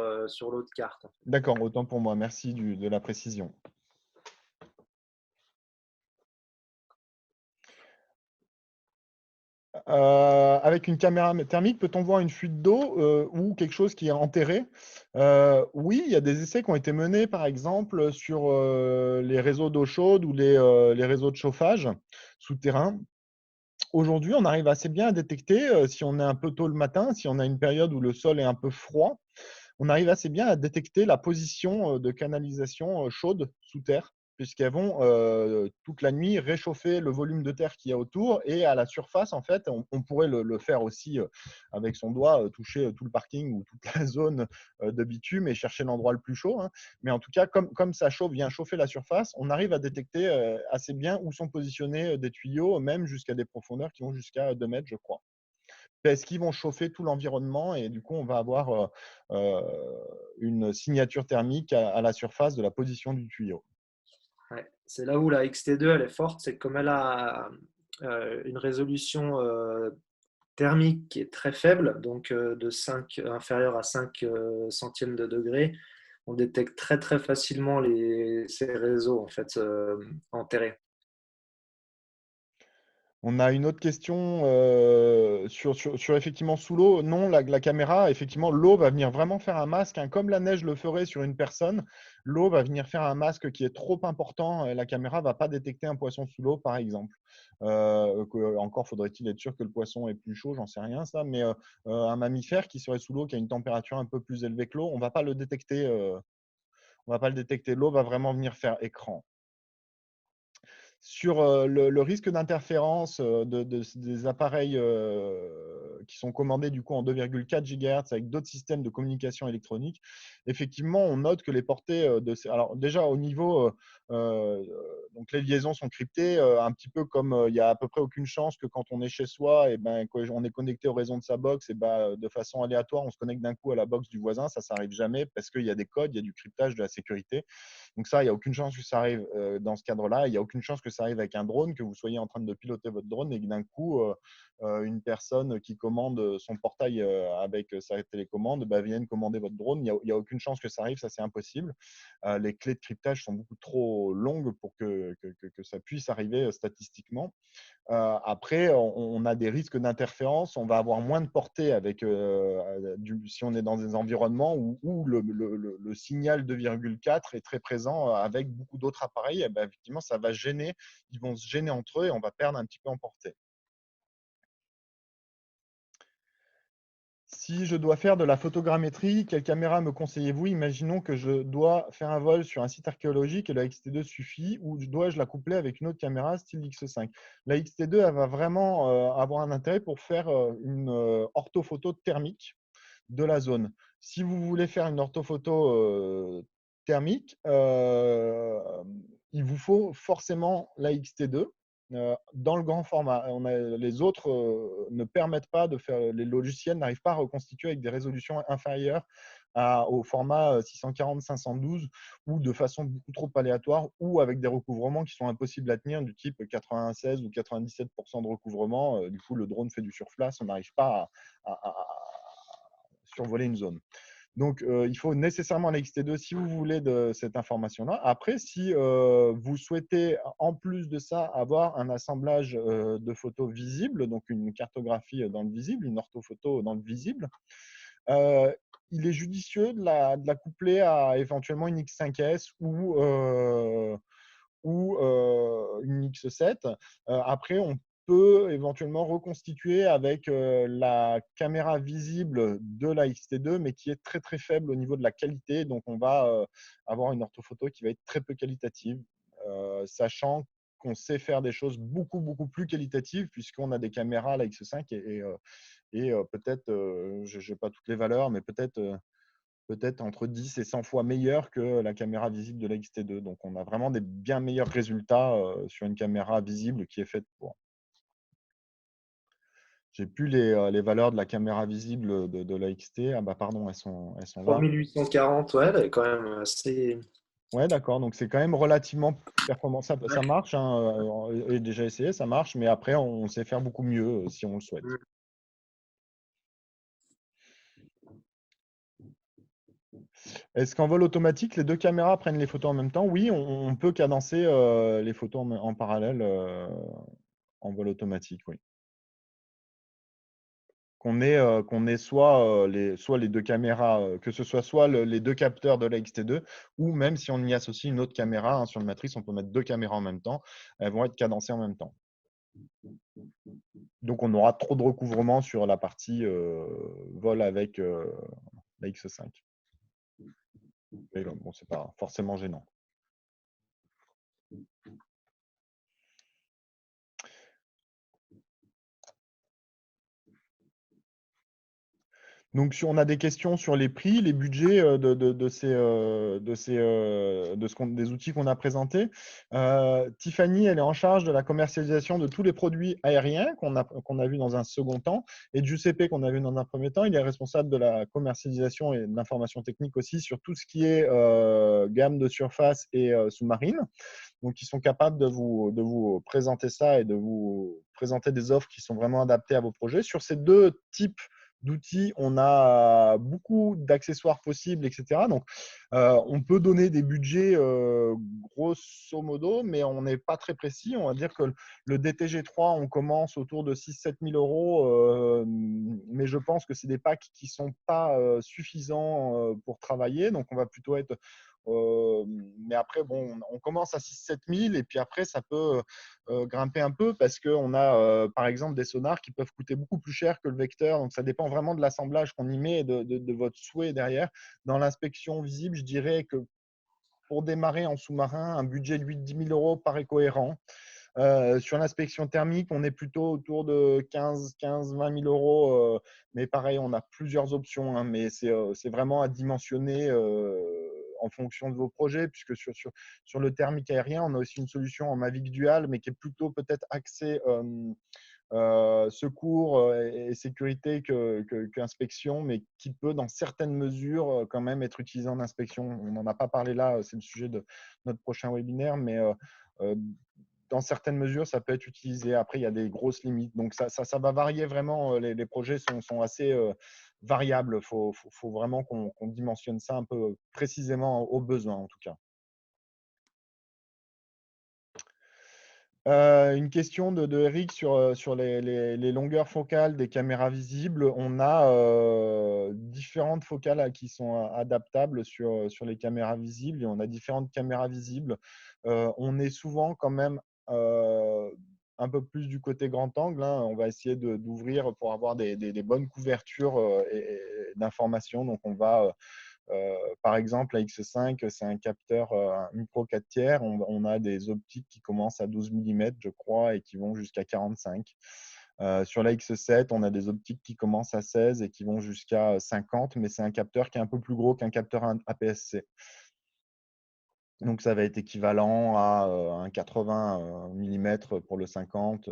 l'autre carte. D'accord, autant pour moi. Merci de la précision. avec une caméra thermique, peut-on voir une fuite d'eau ou quelque chose qui est enterré? Oui, il y a des essais qui ont été menés, par exemple, sur les réseaux d'eau chaude ou les réseaux de chauffage souterrains. Aujourd'hui, on arrive assez bien à détecter, si on est un peu tôt le matin, si on a une période où le sol est un peu froid, on arrive assez bien à détecter la position de canalisation chaude sous terre, puisqu'elles vont toute la nuit réchauffer le volume de terre qu'il y a autour. Et à la surface, en fait, on pourrait le faire aussi avec son doigt, toucher tout le parking ou toute la zone de bitume et chercher l'endroit le plus chaud, hein. Mais en tout cas, comme ça vient chauffer la surface, on arrive à détecter assez bien où sont positionnés des tuyaux, même jusqu'à des profondeurs qui vont jusqu'à 2 mètres, je crois. Parce qu'ils vont chauffer tout l'environnement et du coup, on va avoir une signature thermique à la surface de la position du tuyau. Ouais. C'est là où la XT2 elle est forte, c'est comme elle a une résolution thermique qui est très faible, donc de 5, inférieure à 5 centièmes de degré, on détecte très très facilement ces réseaux en fait enterrés. On a une autre question sur effectivement sous l'eau. Non, la caméra, effectivement, l'eau va venir vraiment faire un masque, hein, comme la neige le ferait sur une personne. L'eau va venir faire un masque qui est trop important. Et la caméra ne va pas détecter un poisson sous l'eau, par exemple. Encore faudrait-il être sûr que le poisson est plus chaud, j'en sais rien ça. Mais un mammifère qui serait sous l'eau, qui a une température un peu plus élevée que l'eau, on ne va pas le détecter. On va pas le détecter. L'eau va vraiment venir faire écran. Sur le risque d'interférence des appareils qui sont commandés du coup en 2,4 GHz avec d'autres systèmes de communication électronique, effectivement, on note que les portées alors déjà au niveau, euh, donc les liaisons sont cryptées, un petit peu comme il n'y a à peu près aucune chance que quand on est chez soi, et ben, quand on est connecté au réseau de sa box, et ben, de façon aléatoire, on se connecte d'un coup à la box du voisin, ça n'arrive jamais parce qu'il y a des codes, il y a du cryptage, de la sécurité. Donc ça, il n'y a aucune chance que ça arrive dans ce cadre-là. Il n'y a aucune chance que ça arrive avec un drone, que vous soyez en train de piloter votre drone et que d'un coup, une personne qui commande son portail avec sa télécommande vienne commander votre drone. Il n'y a aucune chance que ça arrive, ça c'est impossible. Les clés de cryptage sont beaucoup trop longues pour que ça puisse arriver statistiquement. Après, on a des risques d'interférence. On va avoir moins de portée si on est dans des environnements où le signal 2,4 est très présent avec beaucoup d'autres appareils. Et ben, effectivement, ça va gêner. Ils vont se gêner entre eux et on va perdre un petit peu en portée. Si je dois faire de la photogrammétrie, quelle caméra me conseillez-vous? Imaginons que je dois faire un vol sur un site archéologique et la XT2 suffit, ou dois-je la coupler avec une autre caméra style X5? La XT2, elle va vraiment avoir un intérêt pour faire une orthophoto thermique de la zone. Si vous voulez faire une orthophoto thermique, il vous faut forcément la XT2 dans le grand format. Les autres ne permettent pas de faire, les logiciels n'arrivent pas à reconstituer avec des résolutions inférieures au format 640-512 ou de façon beaucoup trop aléatoire ou avec des recouvrements qui sont impossibles à tenir du type 96 ou 97% de recouvrement. Du coup, le drone fait du surplace, on n'arrive pas à survoler une zone. Donc, il faut nécessairement la XT2 si vous voulez de cette information-là. Après, si vous souhaitez, en plus de ça, avoir un assemblage de photos visibles, donc une cartographie dans le visible, une orthophoto dans le visible, il est judicieux de la coupler à éventuellement une X5S ou une X7. Après, on peut éventuellement reconstituer avec la caméra visible de la XT2, mais qui est très très faible au niveau de la qualité. Donc, on va avoir une orthophoto qui va être très peu qualitative, sachant qu'on sait faire des choses beaucoup beaucoup plus qualitatives puisqu'on a des caméras, la X5 et peut-être, je n'ai pas toutes les valeurs, mais peut-être entre 10 et 100 fois meilleure que la caméra visible de la XT2. Donc, on a vraiment des bien meilleurs résultats sur une caméra visible qui est faite pour. J'ai plus les valeurs de la caméra visible de la XT. Ah bah pardon, elles sont là. 3840, ouais, elle est quand même assez. Ouais, d'accord. Donc, c'est quand même relativement performant. Ça marche, hein, j'ai déjà essayé, ça marche, mais après, on sait faire beaucoup mieux si on le souhaite. Est-ce qu'en vol automatique, les deux caméras prennent les photos en même temps? Oui, on peut cadencer les photos en parallèle en vol automatique, oui. qu'on ait soit les deux caméras, que ce soit les deux capteurs de la XT2, ou même si on y associe une autre caméra, hein, sur le Matrix, on peut mettre deux caméras en même temps, elles vont être cadencées en même temps. Donc on aura trop de recouvrement sur la partie vol avec la X5. Et bon, c'est pas forcément gênant. Donc, si on a des questions sur les prix, les budgets des outils qu'on a présentés, Tiffany, elle est en charge de la commercialisation de tous les produits aériens qu'on a vus dans un second temps, et Giuseppe, qu'on a vu dans un premier temps, il est responsable de la commercialisation et de l'information technique aussi sur tout ce qui est gamme de surface et sous-marine. Donc, ils sont capables de vous présenter ça et de vous présenter des offres qui sont vraiment adaptées à vos projets. Sur ces deux types d'outils, on a beaucoup d'accessoires possibles, etc. Donc, on peut donner des budgets grosso modo, mais on n'est pas très précis. On va dire que le DTG3, on commence autour de 6 000 à 7 000 euros, mais je pense que c'est des packs qui ne sont pas suffisants pour travailler. Donc, on va plutôt être… mais après, bon, on commence à 6 000 à 7 000 et puis après, ça peut grimper un peu parce qu'on a, par exemple, des sonars qui peuvent coûter beaucoup plus cher que le vecteur. Donc, ça dépend vraiment de l'assemblage qu'on y met et de votre souhait derrière. Dans l'inspection visible, je dirais que pour démarrer en sous-marin, un budget de 8 000 à 10 000 euros paraît cohérent. Sur l'inspection thermique, on est plutôt autour de 15 20 000 euros. Mais pareil, on a plusieurs options, hein, mais c'est vraiment à dimensionner en fonction de vos projets, puisque sur le thermique aérien, on a aussi une solution en Mavic Dual, mais qui est plutôt peut-être axée secours et sécurité qu'inspection, mais qui peut, dans certaines mesures, quand même être utilisé en inspection. On n'en a pas parlé là, c'est le sujet de notre prochain webinaire, mais dans certaines mesures, ça peut être utilisé. Après, il y a des grosses limites. Donc, ça va varier vraiment. Les projets sont assez variables. Il faut vraiment qu'on dimensionne ça un peu précisément aux besoins, en tout cas. Une question de Eric sur les longueurs focales des caméras visibles. On a différentes focales qui sont adaptables sur les caméras visibles et on a différentes caméras visibles. On est souvent quand même un peu plus du côté grand angle, hein. On va essayer d'ouvrir pour avoir des bonnes couvertures et d'informations. Donc, on va… par exemple, la X5, c'est un capteur un micro 4 tiers. On a des optiques qui commencent à 12 mm, je crois, et qui vont jusqu'à 45. Sur la X7, on a des optiques qui commencent à 16 et qui vont jusqu'à 50, mais c'est un capteur qui est un peu plus gros qu'un capteur APS-C. Donc, ça va être équivalent à un 80 mm pour le 50.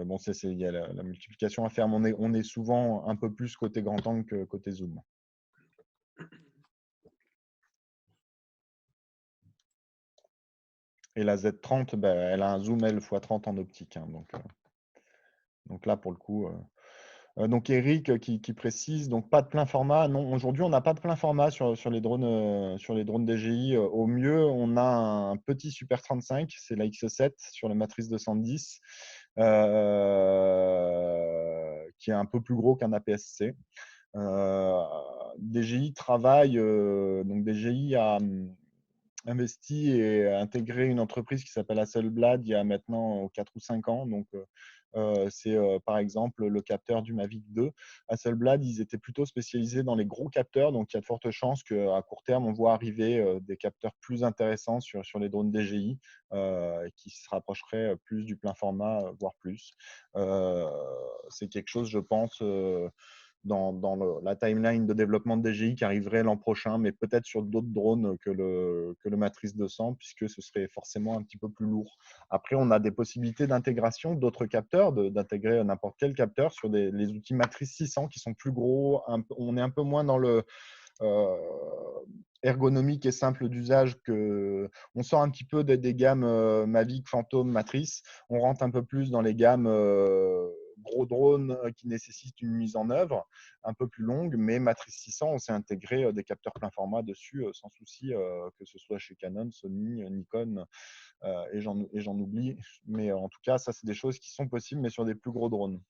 Bon, il y a la multiplication à faire, mais on est souvent un peu plus côté grand angle que côté zoom. Et la Z30, elle a un zoom L x30 en optique, hein, donc là, pour le coup… donc Eric qui précise, donc pas de plein format. Non, aujourd'hui, on n'a pas de plein format sur les drones DJI. Au mieux, on a un petit Super 35, c'est la X7 sur le Matrice 210, qui est un peu plus gros qu'un APS-C. DJI travaille, donc DJI a investi et intégré une entreprise qui s'appelle Hasselblad il y a maintenant 4 ou 5 ans. Donc, c'est par exemple le capteur du Mavic 2. Hasselblad, ils étaient plutôt spécialisés dans les gros capteurs. Donc, il y a de fortes chances qu'à court terme, on voit arriver des capteurs plus intéressants sur les drones DJI qui se rapprocheraient plus du plein format, voire plus. C'est quelque chose, je pense… dans la timeline de développement de DJI qui arriverait l'an prochain, mais peut-être sur d'autres drones que le Matrice 200, puisque ce serait forcément un petit peu plus lourd. Après, on a des possibilités d'intégration d'autres capteurs, d'intégrer n'importe quel capteur sur les outils Matrice 600 qui sont plus gros. On est un peu moins dans le ergonomique et simple d'usage. On sort un petit peu des gammes Mavic, Phantom, Matrice. On rentre un peu plus dans les gammes gros drones qui nécessitent une mise en œuvre un peu plus longue, mais Matrice 600, on s'est intégré des capteurs plein format dessus sans souci, que ce soit chez Canon, Sony, Nikon et j'en oublie. Mais en tout cas, ça, c'est des choses qui sont possibles, mais sur des plus gros drones.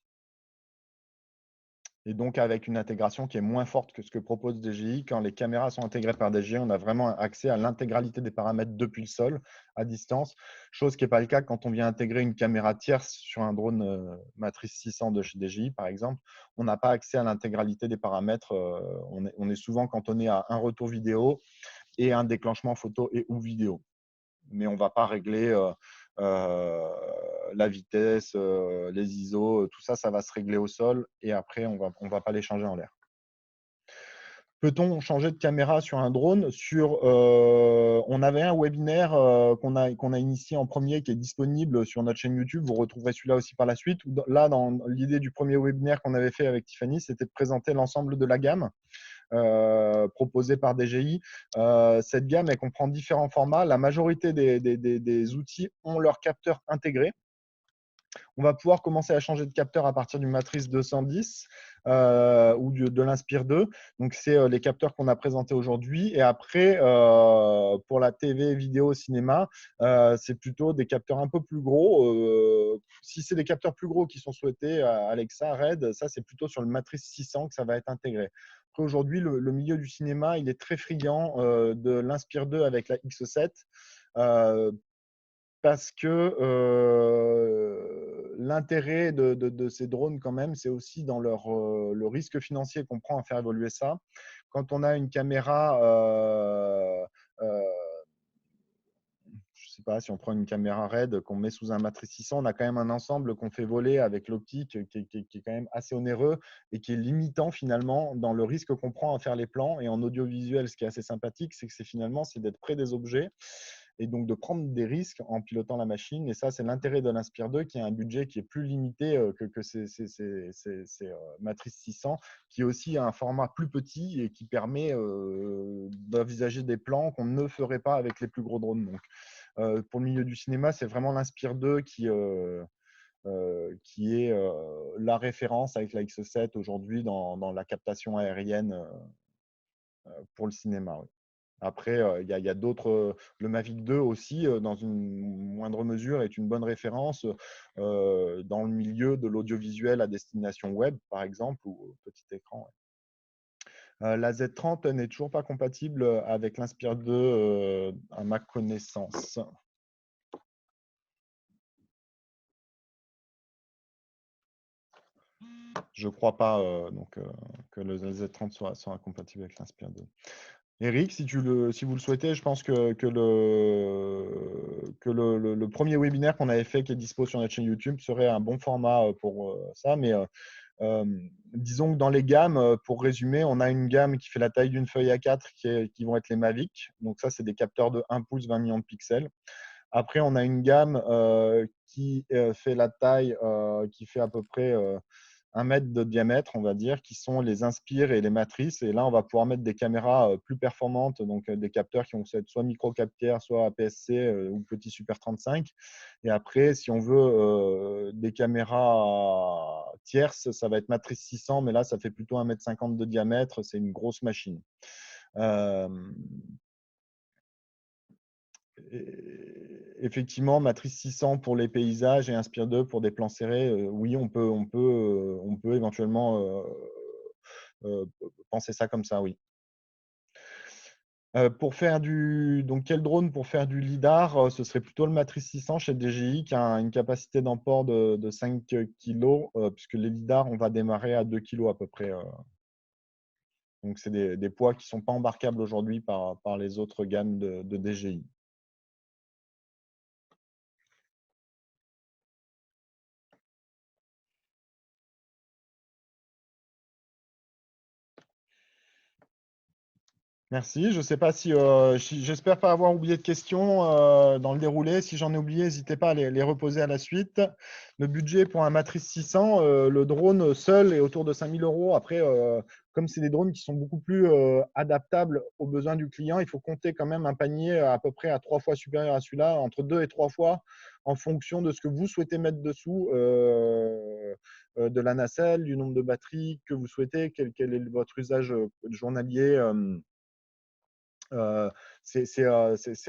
et donc avec une intégration qui est moins forte que ce que propose DJI. Quand les caméras sont intégrées par DJI, on a vraiment accès à l'intégralité des paramètres depuis le sol, à distance, chose qui n'est pas le cas quand on vient intégrer une caméra tierce sur un drone Matrice 600 de chez DJI, par exemple. On n'a pas accès à l'intégralité des paramètres. On est souvent cantonné à un retour vidéo et un déclenchement photo et ou vidéo. Mais on ne va pas régler la vitesse, les ISO, tout ça, ça va se régler au sol et après, on va pas les changer en l'air. Peut-on changer de caméra sur un drone on avait un webinaire qu'on a initié en premier qui est disponible sur notre chaîne YouTube. Vous retrouverez celui-là aussi par la suite. Là, dans l'idée du premier webinaire qu'on avait fait avec Tiffany, c'était de présenter l'ensemble de la gamme proposée par DJI. Cette gamme, elle comprend différents formats. La majorité des outils ont leur capteur intégré. On va pouvoir commencer à changer de capteur à partir du Matrice 210 ou de l'Inspire 2. Donc, c'est les capteurs qu'on a présentés aujourd'hui. Et après, pour la TV, vidéo, cinéma, c'est plutôt des capteurs un peu plus gros. Si c'est des capteurs plus gros qui sont souhaités, Alexa, Red, ça, c'est plutôt sur le Matrice 600 que ça va être intégré. Après, aujourd'hui, le milieu du cinéma, il est très friand de l'Inspire 2 avec la X7. Parce que l'intérêt de ces drones, quand même, c'est aussi dans le risque financier qu'on prend à faire évoluer ça. Quand on a une caméra, je ne sais pas, si on prend une caméra RED qu'on met sous un Matrice 600, on a quand même un ensemble qu'on fait voler avec l'optique qui est quand même assez onéreux et qui est limitant finalement dans le risque qu'on prend à faire les plans. Et en audiovisuel, ce qui est assez sympathique, c'est que c'est d'être près des objets et donc de prendre des risques en pilotant la machine. Et ça, c'est l'intérêt de l'Inspire 2 qui a un budget qui est plus limité que ces Matrice 600, qui est aussi un format plus petit et qui permet d'envisager des plans qu'on ne ferait pas avec les plus gros drones. Donc, pour le milieu du cinéma, c'est vraiment l'Inspire 2 qui est la référence avec la X7 aujourd'hui dans la captation aérienne pour le cinéma. Oui. Après, il y a d'autres. Le Mavic 2 aussi, dans une moindre mesure, est une bonne référence dans le milieu de l'audiovisuel à destination web, par exemple, ou petit écran. Ouais. La Z30 n'est toujours pas compatible avec l'Inspire 2 à ma connaissance. Je ne crois pas que le Z30 soit incompatible avec l'Inspire 2. Eric, si vous le souhaitez, je pense que le premier webinaire qu'on avait fait, qui est dispo sur notre chaîne YouTube, serait un bon format pour ça. Mais disons que dans les gammes, pour résumer, on a une gamme qui fait la taille d'une feuille A4 qui vont être les Mavic. Donc ça, c'est des capteurs de 1 pouce, 20 millions de pixels. Après, on a une gamme qui fait la taille, qui fait à peu près 1 mètre de diamètre, on va dire, qui sont les Inspire et les Matrices. Et là, on va pouvoir mettre des caméras plus performantes, donc des capteurs qui vont être soit micro-capteurs, soit APS-C ou petit Super 35. Et après, si on veut des caméras tierces, ça va être Matrice 600, mais là, ça fait plutôt 1,50 m de diamètre. C'est une grosse machine. Effectivement, Matrice 600 pour les paysages et Inspire 2 pour des plans serrés, oui, on peut éventuellement penser ça comme ça, oui. Donc, quel drone pour faire du lidar? Ce serait plutôt le Matrice 600 chez DJI qui a une capacité d'emport de 5 kg, puisque les lidars, on va démarrer à 2 kg à peu près. Donc, c'est des poids qui ne sont pas embarquables aujourd'hui par les autres gammes de DJI. Merci. Je ne sais pas j'espère pas avoir oublié de questions dans le déroulé. Si j'en ai oublié, n'hésitez pas à les reposer à la suite. Le budget pour un Matrice 600, le drone seul est autour de 5 000 €. Après, comme c'est des drones qui sont beaucoup plus adaptables aux besoins du client, il faut compter quand même un panier à peu près à 3 fois supérieur à celui-là, entre 2 et 3 fois, en fonction de ce que vous souhaitez mettre dessous, de la nacelle, du nombre de batteries que vous souhaitez, quel est votre usage journalier. c'est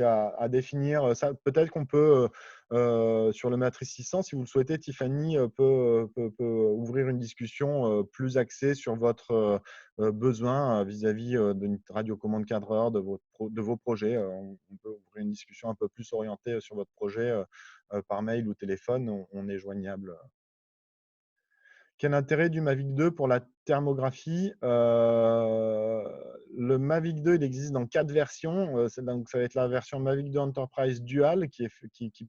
à définir. Ça, peut-être qu'on peut, sur le Matrice 600, si vous le souhaitez, Tiffany peut ouvrir une discussion plus axée sur votre besoin vis-à-vis d'une radiocommande cadreur, de vos projets. On peut ouvrir une discussion un peu plus orientée sur votre projet par mail ou téléphone. On est joignable. Quel intérêt du Mavic 2 pour la thermographie? Le Mavic 2, il existe dans 4 versions. Donc, ça va être la version Mavic 2 Enterprise Dual qui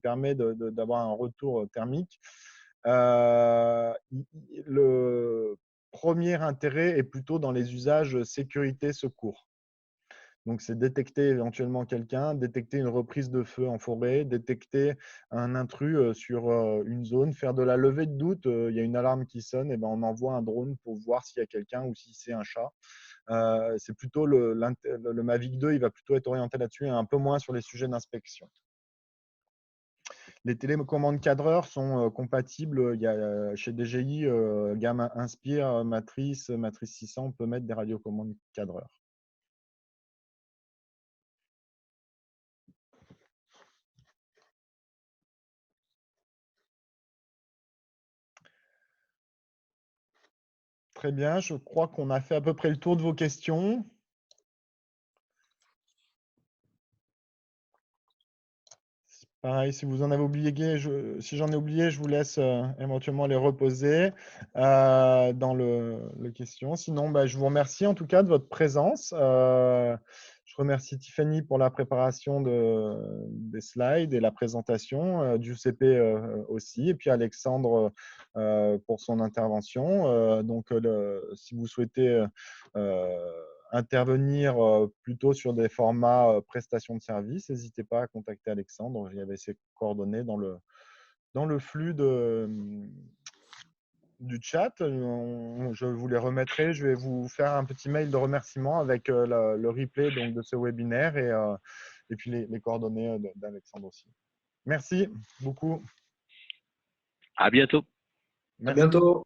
permet d'avoir un retour thermique. Le premier intérêt est plutôt dans les usages sécurité secours. Donc, c'est détecter éventuellement quelqu'un, détecter une reprise de feu en forêt, détecter un intrus sur une zone, faire de la levée de doute. Il y a une alarme qui sonne, et ben on envoie un drone pour voir s'il y a quelqu'un ou si c'est un chat. C'est plutôt le Mavic 2, il va plutôt être orienté là-dessus et un peu moins sur les sujets d'inspection. Les télécommandes cadreurs sont compatibles. Il y a, chez DJI, gamme Inspire, Matrice 600, on peut mettre des radiocommandes cadreurs. Très bien, je crois qu'on a fait à peu près le tour de vos questions. Pareil, si vous en avez oublié, si j'en ai oublié, je vous laisse éventuellement les reposer dans le question. Sinon, bah, je vous remercie en tout cas de votre présence. Je remercie Tiffany pour la préparation des slides et la présentation, Giuseppe aussi, et puis Alexandre pour son intervention. Donc, si vous souhaitez intervenir plutôt sur des formats prestations de services, n'hésitez pas à contacter Alexandre. Il y avait ses coordonnées dans le flux du chat. Je vous les remettrai. Je vais vous faire un petit mail de remerciement avec le replay donc, de ce webinaire et puis les coordonnées d'Alexandre aussi. Merci beaucoup. À bientôt. À bientôt.